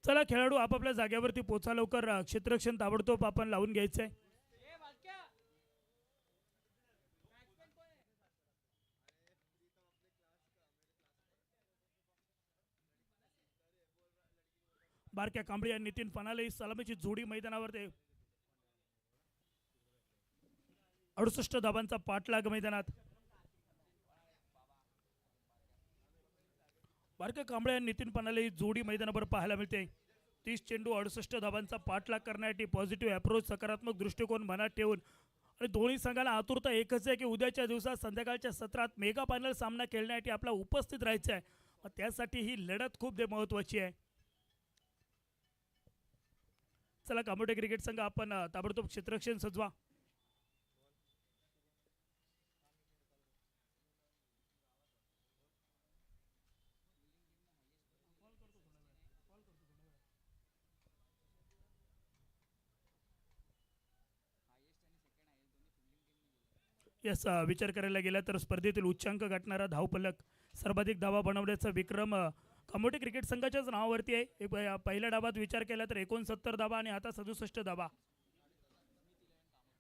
चला खेळाडू आपापल्या जागेवरती पोचा लवकर. क्षेत्ररक्षण ताबडतोब आपण लावून घ्यायचंय. बारक्या कांबळे आणि नितीन पनाले सलामीची जोडी मैदानावर 68 धावांचा पाठलाग मैदानात. बारक्या कांबळे आणि नितीन पनाले जोडी मैदानावर पाहायला मिळते. 30 चेंडू 68 धावांचा पाठलाग करण्यासाठी पॉझिटिव्ह अप्रोच, सकारात्मक दृष्टिकोन मनात ठेवून आणि दोन्ही संघाला आतुरता एकच आहे की उद्याच्या दिवसात संध्याकाळच्या सत्रात मेगा फायनल सामना खेळण्यासाठी आपला उपस्थित राहायचं आहे. त्यासाठी ही लढत खूप महत्त्वाची आहे. चला कामोठे क्रिकेट संघ आपण ताबडतोब क्षेत्ररक्षण सजवा. यस, विचार करायला गेला तर स्पर्धेतील उच्चांक गाठणारा धावफलक, सर्वाधिक धावा बनवण्याचा विक्रम कामोठे क्रिकेट संघाच्याच नावावरती आहे. पहिल्या डावात विचार केला तर 69 धावा आणि आता 67 धावा.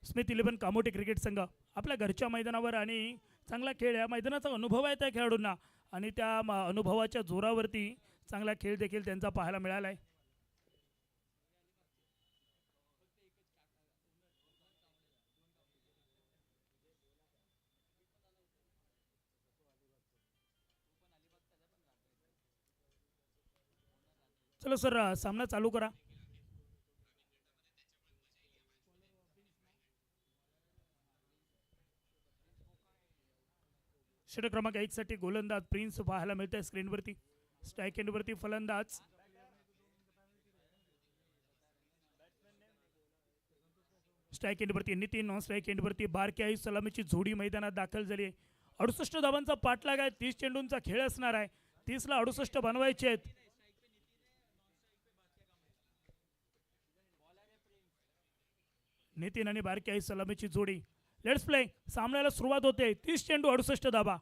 स्मिथ 11 कामोठे क्रिकेट संघ आपल्या घरच्या मैदानावर आणि चांगला खेळ, या मैदानाचा अनुभव आहे त्या खेळाडूंना आणि त्या अनुभवाच्या जोरावरती चांगला खेळ देखील त्यांचा पाहायला मिळाला आहे. चला सर सामना चालू करा. षटक क्रमांक 1 साठी गोलंदाज प्रिन्स पाहायला मिळतोय स्क्रीनवरती. स्ट्राईक एंडवरती फलंदाज स्ट्राईक एंडवरती नितीन, नॉन स्ट्राईक एंडवरती बारक्याई सलामीची जोडी मैदानात दाखल झाली आहे. 68 धावांचा पाठलाग आहे. 30 चेंडूंचा खेळ असणार आहे. 30ला 68 बनवायचे आहेत. नितीन आणि बारक्याई सलामीची जोडी. Let's play. सामन्याला सुरुवात होते. 30 चेंडू 68 धावा.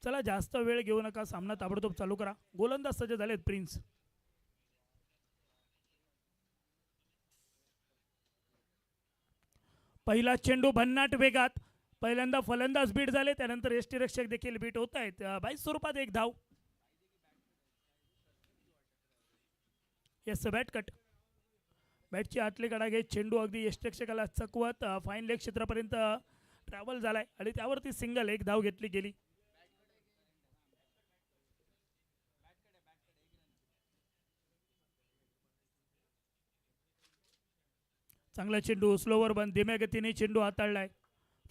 चला जास्त वेळ घेऊ नका. सामना ताबडतोब चालू करा. गोलंदाज सज्ज झालेत प्रिन्स. पहिला चेंडू भन्नाट वेगात. पहिल्यांदा फलंदाज बीट झाले, त्यानंतर यष्टीरक्षक देखील बीट होत आहेत. 22 स्वरूपात एक धाव. Yes bat cut. बॅटची आतली कडा घेत चेंडू अगदी यष्टीरक्षकाला चकवत फाईन लेग क्षेत्रापर्यंत ट्रॅव्हल झालाय आणि त्यावरती सिंगल एक धाव घेतली गेली. चांगला चेंडू स्लोवर बंद. धीम्या गतीने चेंडू हाताळलाय.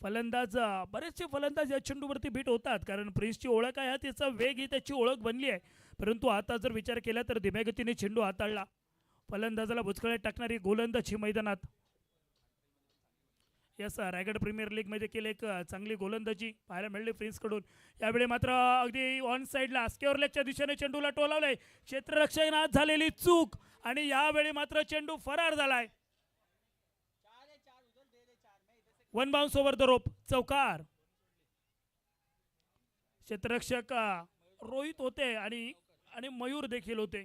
फलंदाज बरेचसे फलंदाज या चेंडूवरती बीट होतात, कारण प्रिन्सची ओळख आहे, त्याचा वेग ही त्याची ओळख बनली आहे. परंतु आता जर विचार केला तर धीम्या गतीने चेंडू हाताळला. फलंदाजाला बुचकळ्यात टाकणारी गोलंदाजी मैदानात. यस रायगड प्रीमियर लीग मध्ये देखील एक चांगली गोलंदाजी पाहायला मिळाली प्रिन्सकडून. यावेळी मात्र अगदी ऑन साईडला स्क्वेअर लेगच्या दिशेने चेंडूला टोलावलंय. क्षेत्ररक्षणात झालेली चूक आणि यावेळी मात्र चेंडू फरार झालाय. One bounce over the rope. चौकार. क्षेत्ररक्षक रोहित होते आणि मयूर देखील होते.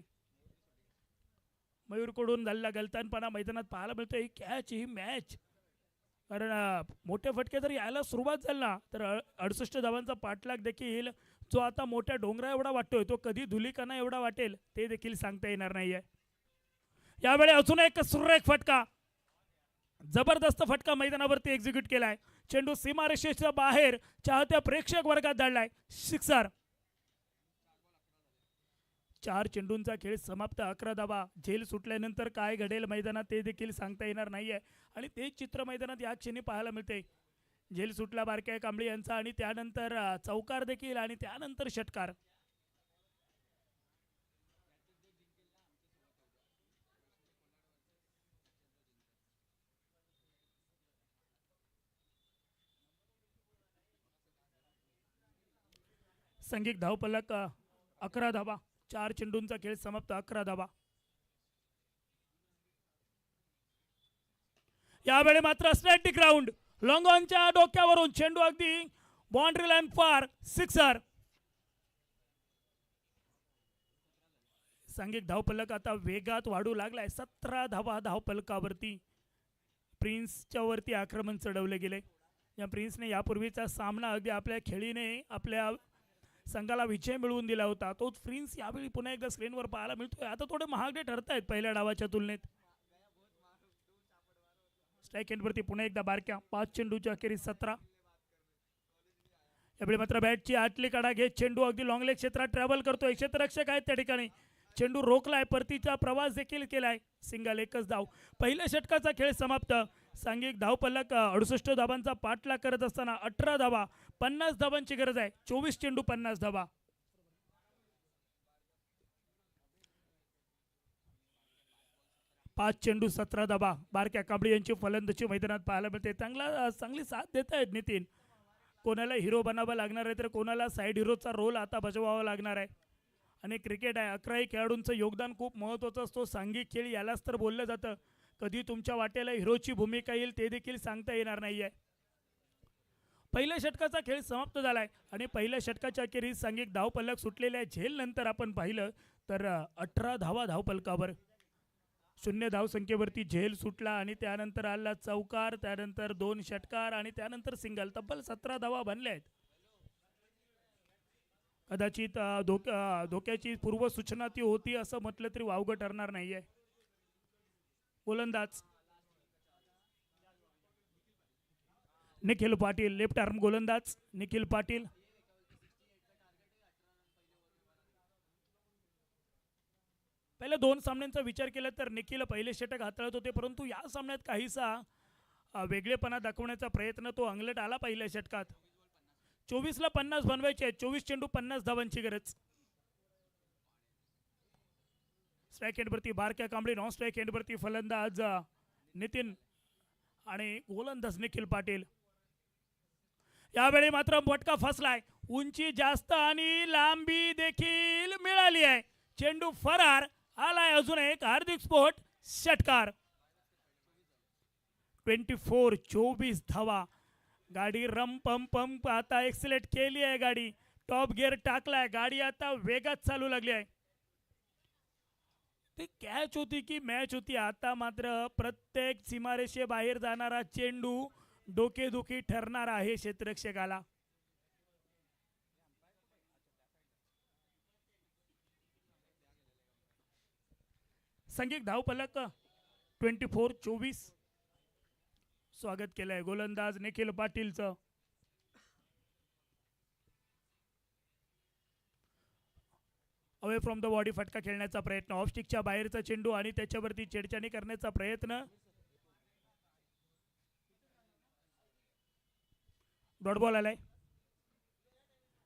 मयूरकडून झालेला गलतानपणा मैदानात पाहायला मिळतोय. ही कॅच, ही मॅच, कारण मोठे फटके जर यायला सुरुवात झाली ना तर 68 धावांचा पाठलाग देखील जो आता मोठ्या डोंगरा एवढा वाटतोय तो कधी धुलीकणा एवढा वाटेल ते देखील सांगता येणार नाहीये. यावेळी अजून एक सुरेख फटका, जबरदस्त फटका मैदानावरती एक्झिक्यूट केलाय. चेंडू सीमारेषेच्या बाहेर चाहत्या प्रेक्षक वर्गात धाडलाय. सिक्सर. 4 चेंडूंचा खेळ समाप्त. 11 धावा. झेल सुटल्यानंतर काय घडेल मैदानात ते देखील सांगता येणार नाहीये आणि तेच चित्र मैदानात या क्षणी पाहायला मिळते. झेल सुटला बारक्या कांबळी यांचा आणि त्यानंतर चौकार देखील आणि त्यानंतर षटकार. संघिक धावफलक 11 धावा. 4 चेंडूंचा खेळ समाप्त. 11 धावा. यावेळी मात्र स्टॅटिक राऊंड. लॉंग ऑनच्या डोक्यावरून चेंडू अगदी बाउंड्री लाईन पार. सिक्सर. संघिक धावफलक आता वेगात वाढू लागलाय. 17 धावा धावफलकावरती. प्रिन्सच्या वरती आक्रमण चढवले गेले. या प्रिन्सने यापूर्वीचा सामना अगदी आपल्या खेळीने आपल्या संघाला विजय मिळवून दिला होता. तोच प्रिन्स यावेळी पुन्हा एकदा स्क्रीनवर पाहायला मिळतोय. आता थोडे महागडे ठरत आहेत पहिल्या डावाच्या तुलनेत. स्ट्राईक एंडवरती पुन्हा एकदा बारक्या. 5 चेंडूच्या अखेरीस 17. यावेळी मात्र बॅटची आतली कडा घेत चेंडू अगदी लॉंग लेग क्षेत्रात ट्रॅव्हल करतोय. क्षेत्ररक्षक आहेत त्या ठिकाणी. चेंडू रोखलाय. परतीचा प्रवास देखील केलाय. सिंगल. एकच धाव. पहिल्या षटकाचा खेळ समाप्त. सांघिक धावफलक 68 धावांचा पाठलाग करत असताना 18 धावा. 50 धावांची गरज आहे. 24 चेंडू 50 धावा. पाच चेंडू 17 धावा. बारक्या कांबळी यांची फलंदाजी मैदानात पाहायला मिळते. चांगली साथ देत आहेत नितीन. कोणाला हिरो बनावं लागणार आहे तर कोणाला साईड हिरोचा रोल आता बजवावा लागणार आहे. आणि क्रिकेट आहे. 11 खेळाडूंचं योगदान खूप महत्त्वाचं असतो. सांघिक खेळ यालाच तर बोललं जातं. कधी तुमच्या वाटेला हिरोची भूमिका येईल ते देखील सांगता येणार नाहीये. पहिल्या षटकाचा खेळ समाप्त झालाय आणि पहिल्या षटकाच्या अखेरीस सांघिक धावफलक सुटलेल्या झेल नंतर आपण पाहिलं तर 18 धावा धावफलकावर. 0 धावसंख्येवरती झेल सुटला आणि त्यानंतर आला चौकार, त्यानंतर 2 षटकार आणि त्यानंतर सिंगल. तब्बल 17 धावा बनल्या आहेत. कदाचित धोक्याची पूर्वसूचना ती होती असं म्हटलं तरी वावगं ठरणार नाहीये. गोलंदाज निखिल पाटील लेफ्ट आर्म गोलंदाज निखिल पाटील. पहिल्या दोन सामन्यांचा विचार केला तर निखिल पहिले षटक हाताळत होते, परंतु या सामन्यात काहीसा वेगळेपणा दाखवण्याचा प्रयत्न तो अंगलट आला पहिल्या षटकात. 24 ला 50 बनवायचे आहेत. 24 चेंडू 50 धावांची गरज. स्ट्राईक एंडवरती बारक्या कांबळी, नॉन स्ट्राईक एंडवरती फलंदाज नितीन आणि गोलंदाज निखिल पाटील. यावेळी मात्र फटका फसलाय. उंची जास्त आणि लांबी देखील मिळाली आहे. चेंडू फरार आलाय. अजून एक हार्दिक स्फोट षटकार. 24 धावा. गाडी रम पम पम आता एक्सिलेट केली आहे. गाडी टॉप गिअर टाकलाय. गाडी आता वेगात चालू लागली आहे. ते कॅच होती की मॅच होती. आता मात्र प्रत्येक सीमारेषे बाहेर जाणारा चेंडू डोकेदुखी ठरणार आहे क्षेत्ररक्षकाला. संघिक धावफलक 24-24. स्वागत केलंय गोलंदाज निखिल पाटीलचं. अवे फ्रॉम द बॉडी फटका खेळण्याचा प्रयत्न. ऑफस्टिकच्या बाहेरचा चेंडू आणि त्याच्यावरती छेडछाणी करण्याचा प्रयत्न. डॉट बॉल आलाय.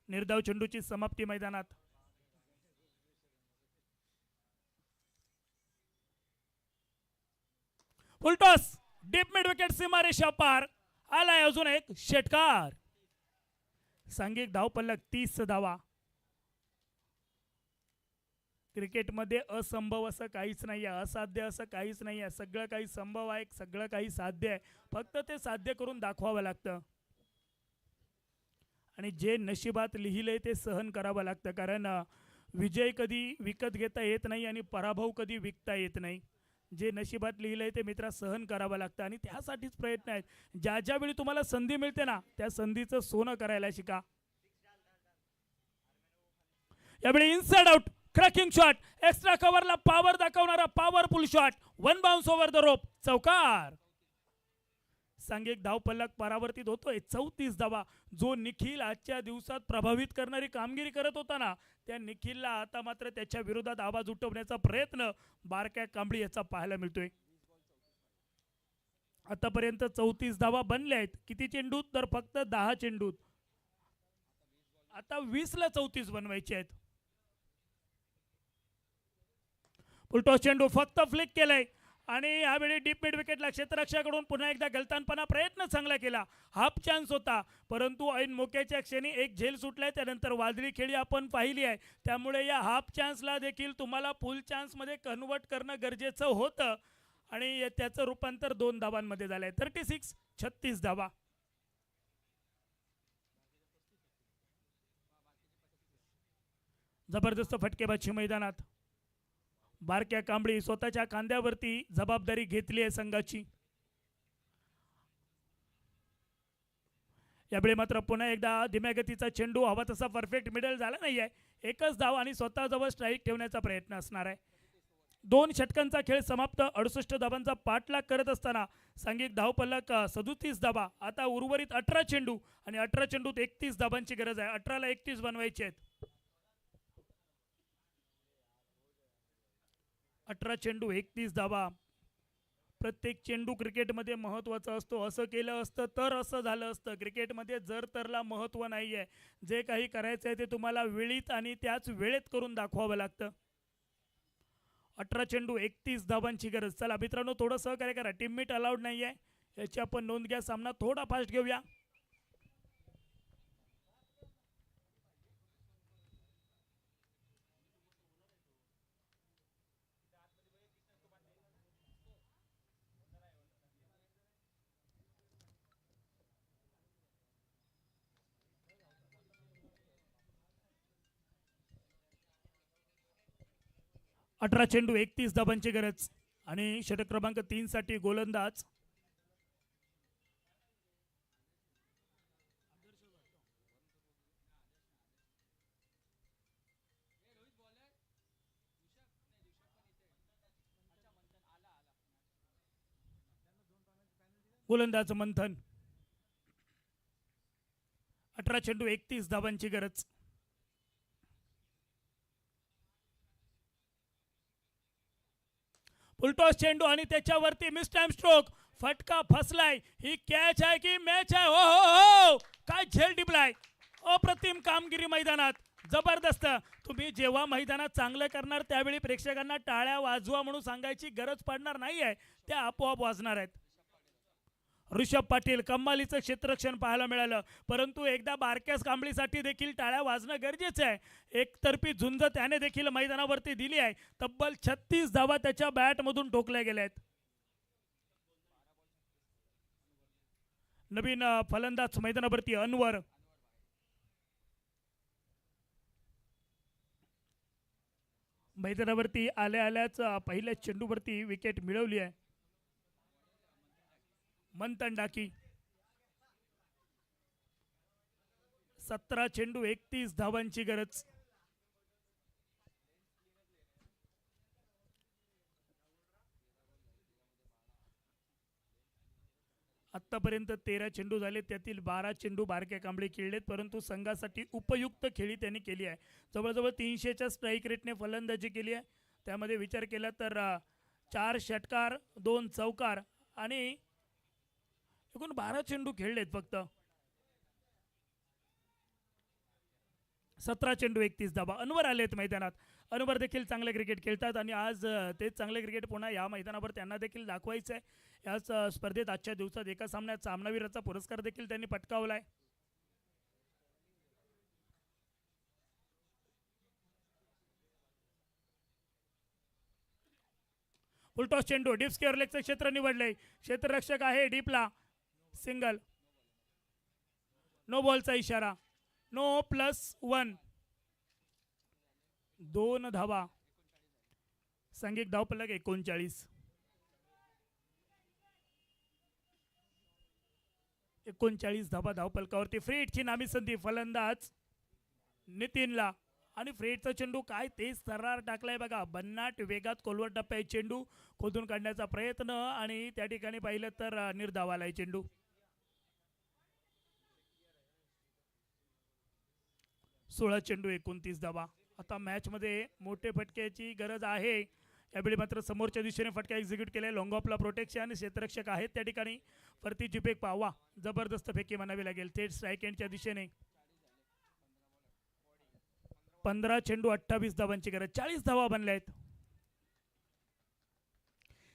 निर्धाव चेंडूची समाप्ती मैदानात. फुलटॉस डीप मिड विकेट सीमारेषा पार आलाय. अजून एक षटकार. सांघिक धावफलक 30 धावा. क्रिकेटमध्ये असंभव असं काहीच नाही आहे, असाध्य असं काहीच नाही आहे. सगळं काही संभव आहे, सगळं काही साध्य आहे. फक्त ते साध्य करून दाखवावं लागतं आणि जे नशिबात लिहिलंय ते सहन करावं लागतं. कारण विजय कधी विकत घेता येत नाही आणि पराभव कधी विकता येत नाही. जे नशिबात लिहिलंय ते मित्रा सहन करावं लागतं आणि त्यासाठीच प्रयत्न आहेत. ज्या ज्यावेळी तुम्हाला संधी मिळते ना त्या संधीचं सोनं करायला शिका. यावेळी inside out cracking shot. Extra कव्हरला पॉवर दाखवणारा powerful shot. One bounce over the rope. चौकार. सांघिक धावफलक परावर्तित होतोय. 34 धावा. जो निखिल आजच्या दिवसात प्रभावित करणारी कामगिरी करत होता ना त्या निखिलला आता मात्र त्याच्या विरोधात आवाज उठवण्याचा प्रयत्न बारक्या कांबळी याचा पाहायला मिळतोय. आतापर्यंत 34 धावा बनल्या आहेत. किती चेंडूत तर फक्त 10 चेंडूत. आता 20 ला 34 बनवायचे आहेत. उलटो चेंडू फक्त फ्लिक केलाय आणि यावेळी डीप मिड विकेटला क्षेत्ररक्षकाकडून पुन्हा एकदा गलतानपणा. प्रयत्न चांगला केला. हाफ चान्स होता परंतु ऐन मोक्याच्या क्षणी एक झेल सुटलाय. त्यानंतर वादळी खेळी आपण पाहिली आहे. त्यामुळे या हाफ चान्सला देखील तुम्हाला फुल चान्समध्ये कन्वर्ट करणं गरजेचं होतं आणि त्याचं रूपांतर 2 धावांमध्ये झालंय. 36 धावा. जबरदस्त फटकेबाजी मैदानात. बारक्या कांबळी स्वतःच्या खांद्यावरती जबाबदारी घेतली आहे संघाची. यावेळी मात्र पुन्हा एकदा धीम्या गतीचा चेंडू हवा तसा परफेक्ट मिडल झाला नाहीये. एकच धाव आणि स्वतःजवळ स्ट्राईक ठेवण्याचा प्रयत्न असणार आहे. 2 षटकांचा खेळ समाप्त. 68 धावांचा पाठलाग करत असताना सांघिक धावफलक 37 धावा. आता उर्वरित 18 चेंडू आणि 18 चेंडूत 31 धावांची गरज आहे. 18 ला 31 बनवायचे आहेत. 18 चेंडू 31 धावा. प्रत्येक चेंडू क्रिकेटमध्ये महत्त्वाचा असतो. असं केलं असतं तर असं झालं असतं. क्रिकेटमध्ये जर तरला महत्त्व नाही आहे. जे काही करायचं आहे ते तुम्हाला वेळीत आणि त्याच वेळेत करून दाखवावं लागतं. 18 चेंडू 31 धावांची गरज. चला मित्रांनो थोडं सहकार्य करा. टीममेट अलाउड नाही आहे याची आपण नोंद घ्या. सामना थोडा फास्ट घेऊया. अठरा चेंडू 31 धाबांची गरज आणि षटक क्रमांक 3 साठी गोलंदाज गोलंदाज मंथन. 18 चेंडू 31 धावांची गरज. फुलटॉस चेंडू आणि त्याच्यावरती मिस टाइम स्ट्रोक. फटका फसलाय. ही कॅच आहे की मॅच आहे? हो हो हो, काय झेल टिपलाय. अप्रतिम कामगिरी मैदानात, जबरदस्त. तुम्ही जेव्हा मैदानात चांगलं करणार त्यावेळी प्रेक्षकांना टाळ्या वाजवा म्हणून सांगायची गरज पडणार नाही आहे, त्या आपोआप वाजणार आहेत. ऋषभ पाटील कमालीचं क्षेत्ररक्षण पाहायला मिळालं, परंतु एकदा बारक्यास कांबळीसाठी देखील टाळ्या वाजणं गरजेचं आहे. एकतर्फी झुंज त्याने देखील मैदानावरती दिली आहे. तब्बल 36 धावा त्याच्या बॅटमधून ठोकल्या गेल्या आहेत. नवीन फलंदाज मैदानावरती अनवर. मैदानावरती आल्या आल्याच पहिल्या चेंडूवरती विकेट मिळवली आहे. मंथन डाकी. 17 चेंडू 31 धावांची गरज. आतापर्यंत 13 चेंडू झाले, त्यातील 12 चेंडू बारक्या कांबळे खेळलेत, परंतु संघासाठी उपयुक्त खेळी त्यांनी केली आहे. जवळजवळ 300च्या स्ट्राईक रेटने फलंदाजी केली आहे. त्यामध्ये विचार केला तर 4 षटकार 2 चौकार आणि एकूण 12 चेंडू खेळलेत फक्त. 17 चेंडू 31 धावा. अनवर आलेत मैदानात. अनवर देखील चांगले क्रिकेट खेळतात आणि आज तेच चांगले क्रिकेट पुन्हा या मैदानावर त्यांना देखील दाखवायचं आहे. याच स्पर्धेत आजच्या दिवसात एका सामन्यात सामनावीराचा पुरस्कार देखील त्यांनी पटकावलाय. फुलटॉस चेंडू डीप स्क्वेअर लेगचं क्षेत्र निवडले. क्षेत्ररक्षक आहे डीपला. सिंगल. नो बॉलचा इशारा. नो +1. 2 धावा. सांघिक धावफलक 39. 39 धावा धावफलकावरती. फ्रीडची नामी संधी फलंदाज नितीनला आणि फ्रेडचा चेंडू काय तेज थरार टाकलाय बघा. भन्नाट वेगात कोलवर टप्प्या चेंडू खोदून काढण्याचा प्रयत्न आणि त्या ठिकाणी पाहिलं तर निर्धावालाय चेंडू. 16 चेंडू 29 धावा. आता मॅच मध्ये मोठे फटक्याची गरज आहे. यावेळी मात्र समोरच्या दिशेने फटका एक्झिक्यूट केलाय. Long ऑफला protection. क्षेत्ररक्षक आहेत त्या ठिकाणी. परती जिपेक पावा. जबरदस्त फेकी म्हणावी लागेल. थेट स्ट्राईक एंडच्या दिशेने. 15 चेंडू 28 धावांची गरज. 40 धावा बनल्या आहेत.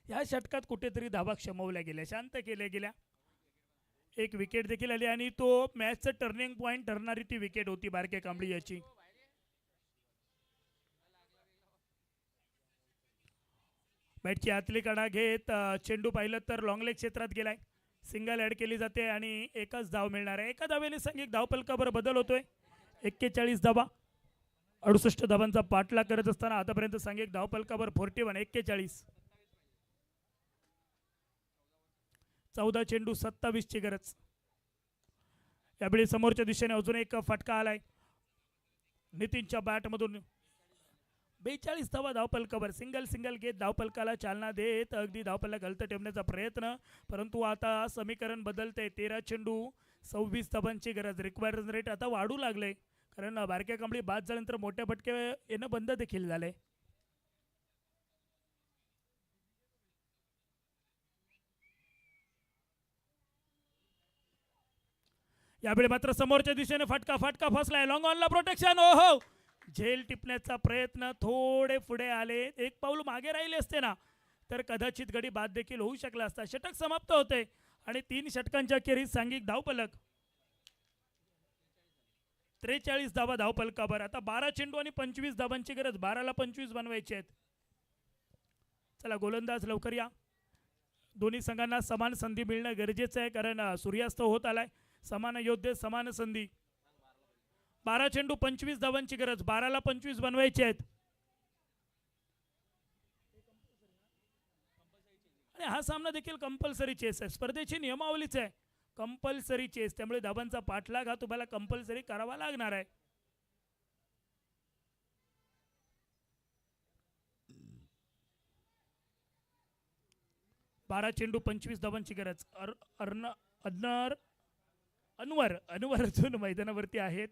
या षटकात कुठेतरी धावा क्षमवल्या गेल्या, शांत केल्या गेल्या. एक विकेट देखील आली आणि तो मॅचचं टर्निंग पॉइंट ठरणारी ती विकेट होती बारके कांबळी याची. बॅटची आतली कडा घेत चेंडू पाहिलं तर लॉंग लेग क्षेत्रात गेलाय. सिंगल ऍड केली जाते आणि एकच धाव मिळणार आहे. एका धावेने सांघिक धावफलकावर बदल होतोय. 41 धावा. 68 धावांचा पाठलाग करत असताना आतापर्यंत सांघिक धावफलकावर 41. 41. 14 चेंडू 27 ची गरज. यावेळी समोरच्या दिशेने अजून एक फटका आलाय नितीनच्या बॅटमधून. 42 धावा धावफलकावर. सिंगल घेत धावफलकाला चालना देत अगदी धावफलक हलत ठेवण्याचा प्रयत्न, परंतु आता समीकरण बदलते. 13 चेंडू 26 धावांची गरज. रिक्वायर्ड रन रेट आता वाढू लागले, कारण बारक्या कांबळी बाद झाल्यानंतर मोठ्या फटके येणं बंद देखील झाले. यावेळी मात्र समोरच्या दिशेने फटका फसलाय. Long ऑनला protection. ओहो, झेल टिपण्याचा प्रयत्न. थोडे पुढे आले, एक पाऊल मागे राहिले असते ना तर कदाचित गडी बाद देखील होऊ शकला असता. षटक समाप्त होते आणि 3 षटकांच्या अखेरीस सांघिक धावफलक 43 धावा धावफलकावर. आता 12 चेंडू आणि 25 धावांची गरज. 12ला 25 बनवायचे आहेत. चला गोलंदाज लवकर या. दोन्ही संघांना समान संधी मिळणं गरजेचं आहे, कारण सूर्यास्त होत आलाय. समान योद्धे समान संधी. 12 चेंडू 25 धावांची गरज. 12ला 25 बनवायचे आहेत. आणि हा सामना देखील कंपल्सरी चेस आहे. स्पर्धेची नियमावलीच आहे कंपल्सरी चेस, त्यामुळे धावांचा पाठलाग हा तुम्हाला कंपल्सरी करावा लागणार आहे. बारा चेंडू 25 धावांची गरज. अनवर अजून मैदानावरती आहेत.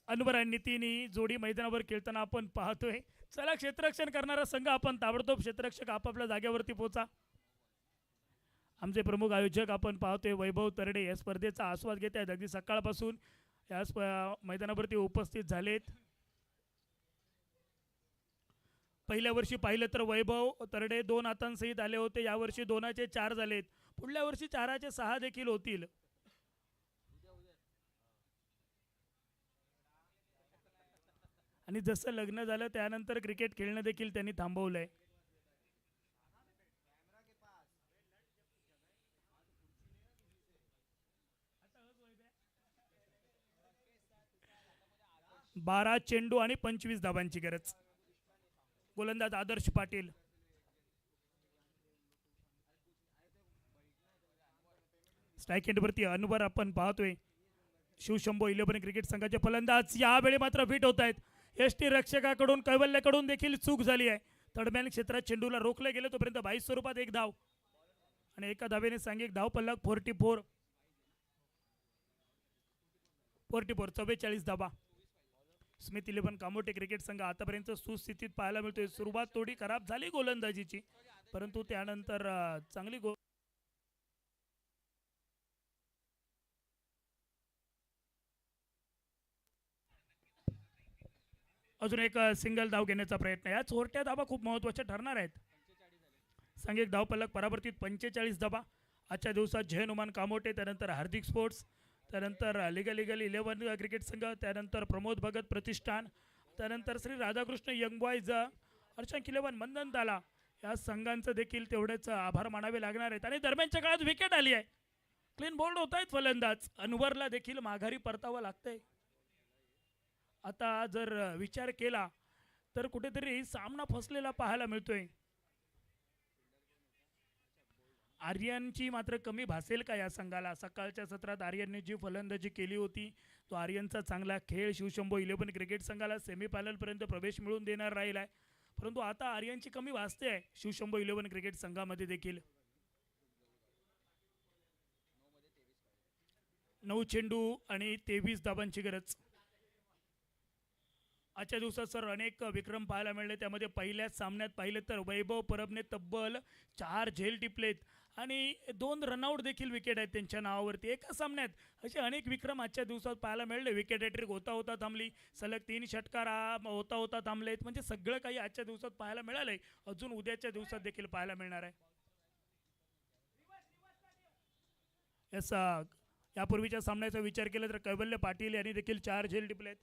अनवर आणि नितीन ही जोडी मैदानावर खेळताना आपण पाहतोय. चला क्षेत्ररक्षण करणारा संघ आपण ताबडतोब क्षेत्ररक्षक आपापल्या जागेवरती पोहोचा. आमचे प्रमुख आयोजक आपण पाहतोय वैभव तरडे या स्पर्धेचा आस्वाद घेत आहेत. अगदी सकाळपासून या मैदानावरती उपस्थित झालेत. पहिल्या वर्षी पाहिलं तर वैभव तरडे 2 हातांसहित आले होते. यावर्षी 2चे 4 झालेत. पुढल्या वर्षी 4चे 6 देखील होतील. आणि जसं लग्न झालं त्यानंतर क्रिकेट खेळणं देखील त्यांनी थांबवलंय. बारा चेंडू आणि 25 धाबांची गरज. गोलंदाज आदर्श पाटील. स्ट्राईक एंडवरती अनवर आपण पाहतोय. शिवशंभो 11 क्रिकेट संघाचे फलंदाज यावेळी मात्र फिट होत आहेत. यष्टी रक्षकाकडून कैवल्याकडून देखील चूक झाली आहे. तडम्यान क्षेत्रात चेंडूला रोखले गेले तोपर्यंत 22 स्वरूपात 1 धाव आणि एका धावेने सांघिक धाव पल्लक 44 44 धाबा. स्मिथ 11 कामोटे क्रिकेट संघ आतापर्यंत सुस्थितीत पाहायला मिळतोय. सुरुवात थोडी खराब झाली गोलंदाजीची, परंतु त्यानंतर चांगली अजून एक सिंगल धाव घेण्याचा प्रयत्न. या चोरट्या धाबा खूप महत्त्वाच्या ठरणार आहेत. सांघिक धाव पलक परावर्तित 45 धाबा. आजच्या दिवसात जय हनुमान कामोटे, त्यानंतर हार्दिक स्पोर्ट्स, त्यानंतर लिगल 11 क्रिकेट संघ, त्यानंतर प्रमोद भगत प्रतिष्ठान, त्यानंतर श्री राधाकृष्ण यंग बॉयज, अर्चंक 11 मंदन ताला या संघांचं देखील तेवढेच आभार मानावे लागणार आहेत. आणि दरम्यानच्या काळात विकेट आली आहे. क्लीन बोल्ड होत आहेत फलंदाज. अनवरला देखील माघारी परतावं लागतंय. आता जर विचार केला तर कुठेतरी सामना फसलेला पाहायला मिळतोय. आर्यनची मात्र कमी भासेल का या संघाला? सकाळच्या सत्रात आर्यनने जी फलंदाजी केली होती तो आर्यनचा चांगला खेळ शिवशंभो 11 क्रिकेट संघाला सेमीफायनलपर्यंत प्रवेश मिळवून देणार राहिला आहे. परंतु आता आर्यनची कमी भासते आहे शिवशंभो 11 क्रिकेट संघामध्ये देखील. 9 चेंडू आणि 23 धाबांची गरज. आजच्या दिवसात सर अनेक विक्रम पाहायला मिळाले. त्यामध्ये पहिल्याच सामन्यात पाहिलं तर वैभव परबने तब्बल 4 झेल टिपलेत आणि 2 रनआउट देखील विकेट आहेत त्यांच्या नावावरती एका सामन्यात. असे अनेक विक्रम आजच्या दिवसात पाहायला मिळाले. विकेट हॅट्रिक होता थांबली, सलग 3 षटकार होता थांबलेत. म्हणजे सगळं काही आजच्या दिवसात पाहायला मिळालंय. अजून उद्याच्या दिवसात देखील पाहायला मिळणार आहे. यापूर्वीच्या सामन्याचा विचार केला तर कैवल्य पाटील यांनी देखील 4 झेल टिपलेत.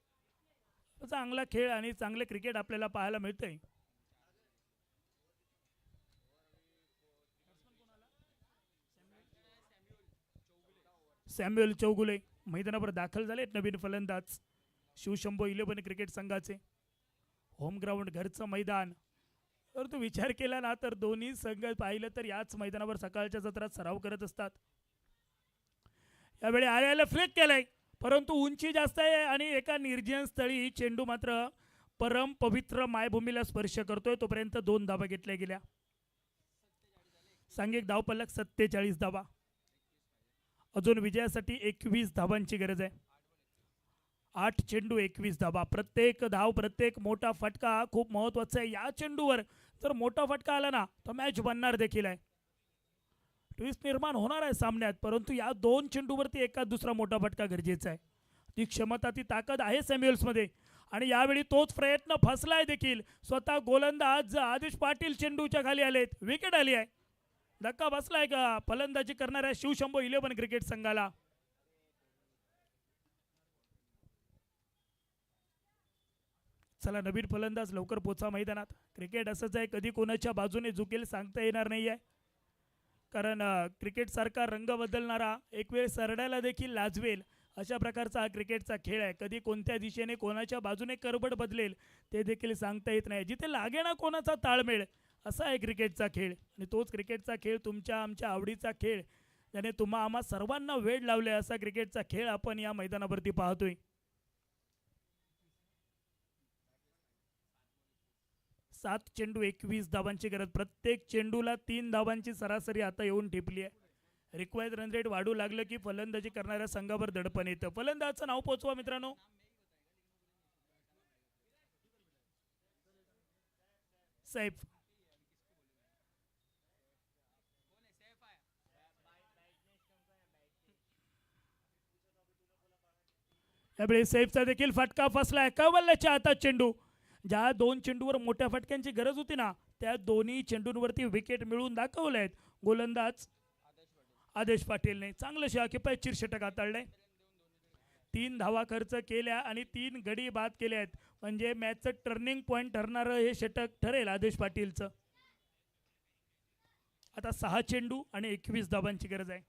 चांगला खेळ आणि चांगले क्रिकेट आपल्याला पाहायला मिळतंय. सॅम्युअल चौगुले मैदानावर दाखल झालेत. नवीन फलंदाज शिवशंभो 11 क्रिकेट संघाचे. होम ग्राउंड घरचं मैदान. तर तो विचार केला ना तर दोन्ही संघ पाहिलं तर याच मैदानावर सकाळच्या सत्रात सराव करत असतात. यावेळी आर्याला फ्लेक केलाय, परंतु उंची जास्त आहे आणि एका निर्जन स्थळी चेंडू मात्र परम पवित्र मायभूमीला स्पर्श करतोय. तोपर्यंत 2 धाबा घेतल्या गेल्या. सांघिक धाव पलक 47 धाबा. अजून विजयासाठी 21 धाबांची गरज आहे. 8 चेंडू 21 धाबा. प्रत्येक धाव, प्रत्येक मोठा फटका खूप महत्त्वाचा आहे. या चेंडूवर जर मोठा फटका आला ना तर मॅच बनणार देखील आहे. ट्विस्ट निर्माण होणार आहे सामन्यात, परंतु या 2 चेंडूवरती एका दुसरा मोठा फटका गरजेचा आहे. ती क्षमता, ती ताकद आहे सॅम्युअल्समध्ये. आणि यावेळी तोच प्रयत्न फसलाय देखील. स्वतः गोलंदाज आदेश पाटील चेंडूच्या खाली आलेत. विकेट आली आहे. धक्का बसलाय का फलंदाजी करणाऱ्या शिवशंभो 11 क्रिकेट संघाला? चला नवीन फलंदाज लवकर पोचा मैदानात. क्रिकेट असंच आहे, कधी कोणाच्या बाजूने झुकेल सांगता येणार नाही आहे. कारण क्रिकेट सारखा रंग बदलणारा, एक वेळ सरड्याला देखील लाजवेल अशा प्रकारचा हा क्रिकेटचा खेळ आहे. कधी कोणत्या दिशेने कोणाच्या बाजूने करबड बदलेल ते देखील सांगता येत नाही. जिथे लागे ना कोणाचा ताळमेळ असा आहे क्रिकेटचा खेळ. आणि तोच क्रिकेटचा खेळ तुमच्या आमच्या आवडीचा खेळ, ज्याने तुम्हा आम्हा सर्वांना वेळ लावले असा क्रिकेटचा खेळ आपण या मैदानावरती पाहतोय. 7 चेंडू 21 धावांची गरज. प्रत्येक चेंडूला 3 धावांची सरासरी आता येऊन ठेपली आहे. रिक्वायर्ड रन रेट वाढू लागलं की फलंदाजी करणाऱ्या संघावर दडपण येतं. फलंदाजाचं नाव पोचवा मित्रांनो. सैफ. यावेळी सैफचा देखील फटका फसलाय. कवल्याच्या हातात चेंडू. ज्या 2 चेंडूवर मोठ्या फटक्यांची गरज होती ना, त्या दोन्ही चेंडूंवरती विकेट मिळवून दाखवले आहेत गोलंदाज आदेश पाटीलने. चांगलं किफायतशीर षटक हाताळलंय. 3 धावा खर्च केल्या आणि 3 गडी बाद केले आहेत. म्हणजे मॅचचं टर्निंग पॉइंट ठरणारं हे षटक ठरेल आदेश पाटीलचं. आता 6 चेंडू आणि 21 धावांची गरज आहे.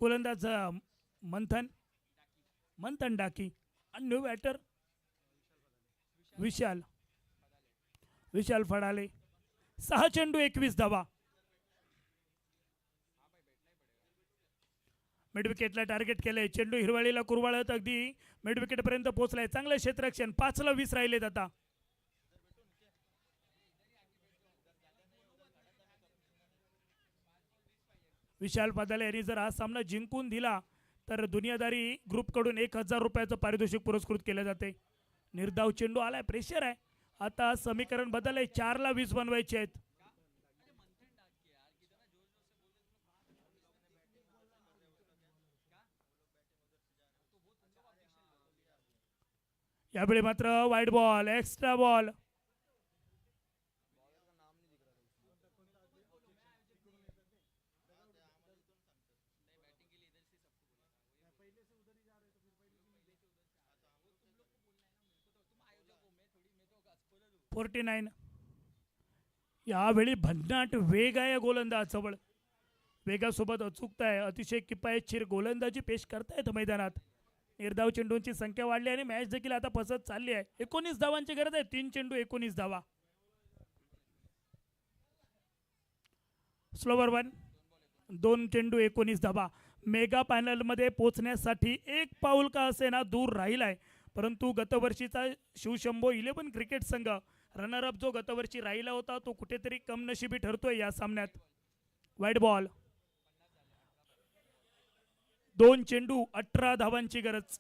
गोलंदाज मंथन डाकी आणि न्यू बॅटर विशाल फडाले. 6 चेंडू 21 धावा. मिड विकेटला टार्गेट केलंय. चेंडू हिरवाळीला कुरवाळत अगदी मिड विकेट पर्यंत पोहोचलाय. चांगलं क्षेत्ररक्षण. 5ला 20 राहिलेत आता. विशाल पदाले यांनी जर हा सामना जिंकून दिला तर दुनियादारी ग्रुपकडून 1000 रुपयाचं पारितोषिक पुरस्कृत केले जाते. निर्धाव चेंडू आलाय. प्रेशर आहे. आता समीकरण बदललंय. 4ला 20 बनवायचे आहेत. यावेळी मात्र वाईड बॉल, एक्स्ट्रा बॉल. यावेळी भन्नाट वेग आहे गोलंदाज जवळ. वेगासोबत अचूकता आहे. अतिशय किफायतशीर गोलंदाजी पेश करतायत मैदानात. निर्धाव चेंडूंची संख्या वाढली आणि मॅच देखील आता पसत चालली आहे. 19 धावांची गरज आहे. 3 चेंडू 19 धावा. स्लोवर 1. 2 चेंडू 19 धावा. मेगा फायनलमध्ये पोहोचण्यासाठी 1 पाऊल का असेना दूर राहिलाय. परंतु गतवर्षीचा शिवशंभो 11 क्रिकेट संघ रनरअप जो गतवर्षी राहिला होता तो कुठेतरी कमनशिबी ठरतोय या सामन्यात. Wide ball. 2 चेंडू 18 धावांची गरज.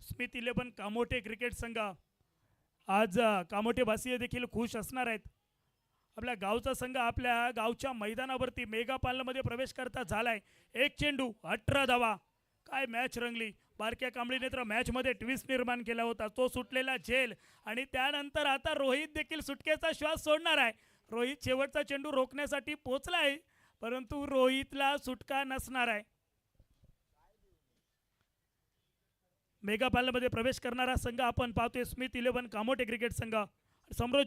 स्मिथ 11 कामोठे क्रिकेट संघ. आज कामोठे भासीय देखील खुश असणार आहेत. आपल्या गावचा संघ आपल्या गावच्या मैदानावरती मेगा फायनलमध्ये प्रवेश करता झालाय. 1 चेंडू 18 धावा. काय मॅच रंगली. बारक्या कांबळीने तर मॅचमध्ये ट्विस्ट निर्माण केला होता. तो सुटलेला झेल आणि त्यानंतर आता रोहित देखील सुटकेचा श्वास सोडणार आहे. रोहित शेवटचा चेंडू रोखण्यासाठी पोहोचला आहे परंतु रोहितला सुटका नसणार आहे. मेगा फायनलमध्ये प्रवेश करणारा संघ आपण पाहतोय स्मिथ 11 कामोठे क्रिकेट संघ. समोर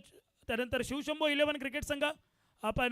त्यानंतर शिवशंभो 11 क्रिकेट संघ आपण